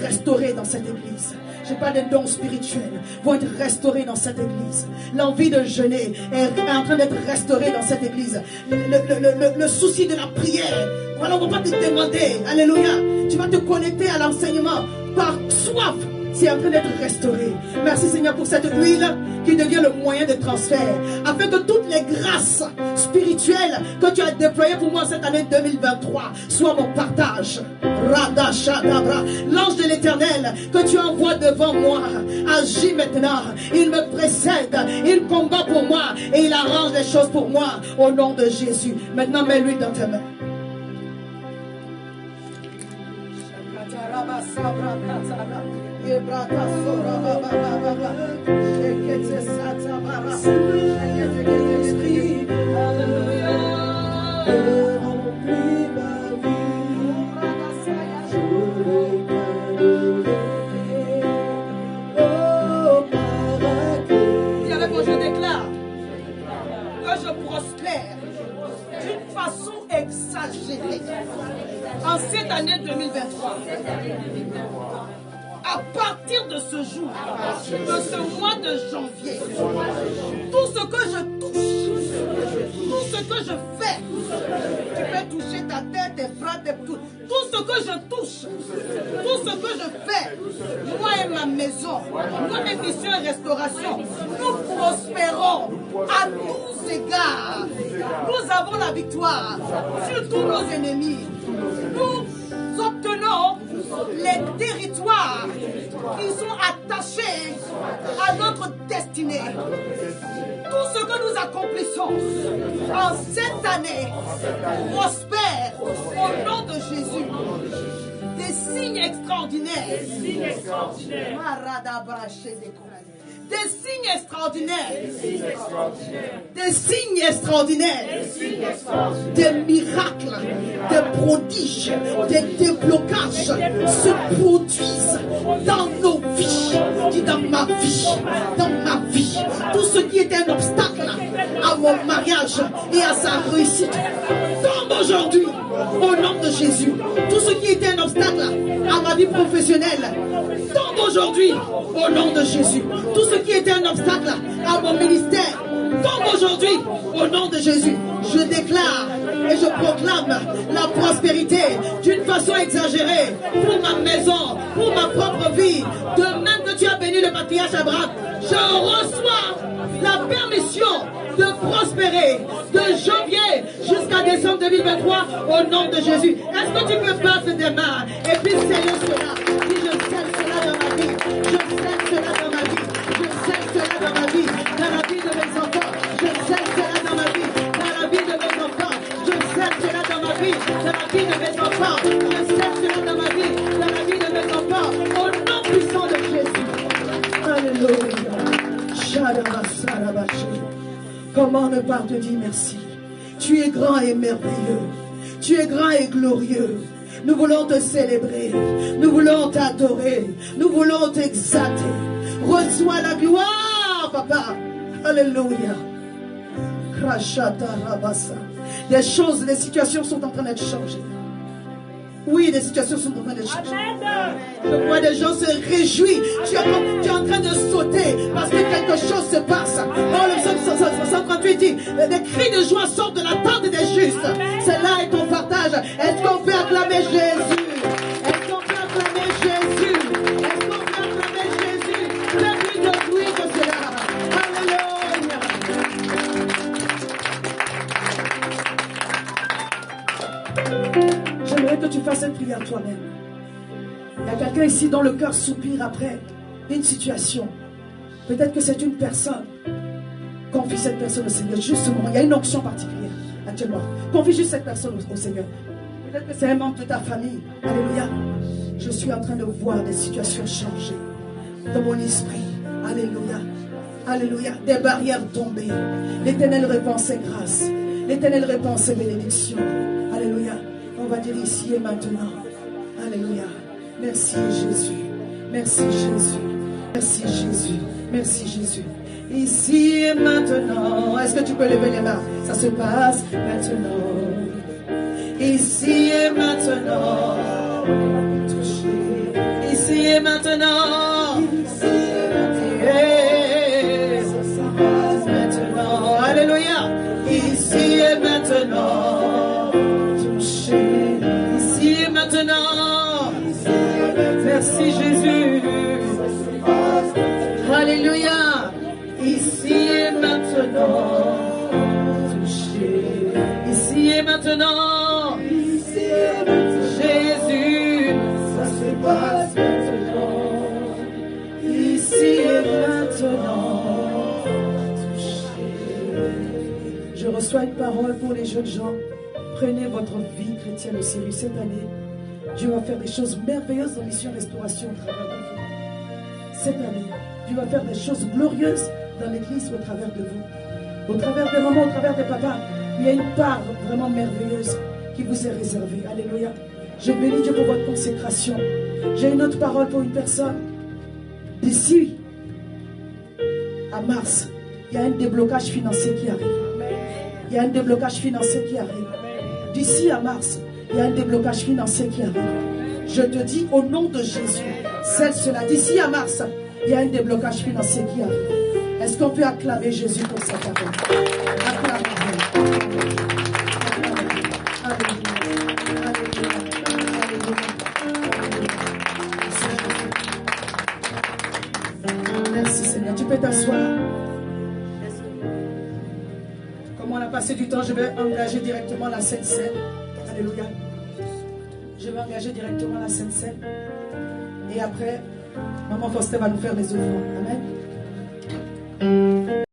restaurés dans cette église. Je parle des dons spirituels vont être restaurés dans cette église. L'envie de jeûner est en train d'être restaurée dans cette église. Le souci de la prière. Voilà, on ne va pas te demander. Alléluia. Tu vas te connecter à l'enseignement par soif c'est en train d'être restauré. Merci Seigneur pour cette huile qui devient le moyen de transfert, afin que toutes les grâces spirituelles que tu as déployées pour moi cette année 2023 soient mon partage. Radashadabra, l'ange de l'Éternel que tu envoies devant moi agit maintenant. Il me précède, il combat pour moi et il arrange les choses pour moi au nom de Jésus. Maintenant mets-lui dans tes mains. Je déclare que je prospère d'une façon exagérée en cette année 2023. À partir de ce jour, de ce mois de janvier, tout ce que je touche, tout ce que je fais, tu peux toucher ta tête, tes bras, tout ce que je touche, tout ce que je fais, moi et ma maison, moi et mission et restauration, nous prospérons à tous égards. Nous avons la victoire sur tous nos ennemis. Nous obtenons les territoires qui sont attachés à notre destinée. Tout ce que nous accomplissons en cette année prospère au nom de Jésus. Des signes extraordinaires. Des signes extraordinaires. Des signes extraordinaires. Des miracles, des prodiges, des déblocages se produisent dans nos vies. Dis dans ma vie, dans ma vie. Tout ce qui était un obstacle à mon mariage et à sa réussite tombe aujourd'hui au nom de Jésus. Tout ce qui était un obstacle à ma vie professionnelle tombe aujourd'hui au nom de Jésus. Tout ce qui était un obstacle à mon ministère tombe aujourd'hui au nom de Jésus. Je déclare et je proclame la prospérité d'une façon exagérée pour ma maison, pour ma propre vie. De même que tu as béni le patriarche Abraham, je reçois la permission de prospérer de janvier jusqu'à décembre 2023 au nom de Jésus. Est-ce que tu peux battre tes mains et puis sceller cela? Si je scelle cela dans ma vie, je scelle cela dans ma vie, je scelle cela dans ma vie, dans la vie de mes enfants, je scelle cela dans ma vie, dans la vie de mes enfants, je scelle cela dans ma vie, dans la vie de mes enfants, je scelle cela dans ma vie, dans la vie de mes enfants, au nom puissant de Jésus. Alléluia. Comment ne pas te dire merci? Tu es grand et merveilleux. Tu es grand et glorieux. Nous voulons te célébrer. Nous voulons t'adorer. Nous voulons t'exalter. Reçois la gloire, papa. Alléluia. Des choses, des situations sont en train d'être changées. Oui, les situations sont en train de changer. Je vois des gens se réjouir. Tu es en train de sauter parce que quelque chose se passe. Oh, le psaume 138 dit, des cris de joie sortent de la tente des justes. C'est là est ton partage. Est-ce qu'on peut acclamer Jésus? Est-ce qu'on peut acclamer Jésus? Est-ce qu'on peut acclamer Jésus? Fais-lui de bruit de cela. Alléluia. J'aimerais que tu fasses cette prière toi-même. Il y a quelqu'un ici dont le cœur soupire après une situation. Peut-être que c'est une personne. Confie cette personne au Seigneur. Juste ce moment. Il y a une onction particulière actuellement. Confie juste cette personne au Seigneur. Peut-être que c'est un membre de ta famille. Alléluia. Je suis en train de voir des situations changer dans mon esprit. Alléluia. Alléluia. Des barrières tombées. L'Éternel répand ses grâces. L'Éternel répand ses bénédictions. Alléluia. On va dire ici et maintenant. Alléluia. Merci Jésus. Merci Jésus. Merci Jésus. Merci Jésus. Ici et maintenant. Est-ce que tu peux lever les mains? Ça se passe maintenant. Ici et maintenant. Ici et maintenant. Maintenant. Alléluia. Ici et maintenant. Ici et maintenant. Merci Jésus. Alléluia. Ici et maintenant. Touché. Ici et maintenant. Ici et maintenant. Jésus. Ça se passe maintenant. Ici et maintenant. Touché. Je reçois une parole pour les jeunes gens. Prenez votre vie chrétienne au sérieux cette année. Dieu va faire des choses merveilleuses dans Mission Restauration au travers de vous. Cette année, Dieu va faire des choses glorieuses dans l'église au travers de vous. Au travers des mamans, au travers des papas, il y a une part vraiment merveilleuse qui vous est réservée. Alléluia. Je bénis Dieu pour votre consécration. J'ai une autre parole pour une personne. D'ici à mars, il y a un déblocage financier qui arrive. Il y a un déblocage financier qui arrive. D'ici à mars, il y a un déblocage financier qui arrive. Je te dis au nom de Jésus, celle cela. D'ici à mars, il y a un déblocage financier qui arrive. Est-ce qu'on peut acclamer Jésus pour sa parole? Acclamez-le. Merci Seigneur. Tu peux t'asseoir. Comme on a passé du temps, je vais engager directement la Sainte Seine. Alléluia. Je vais engager directement la Sainte Seine. Et après, Maman Foster va nous faire les offrandes. Amen.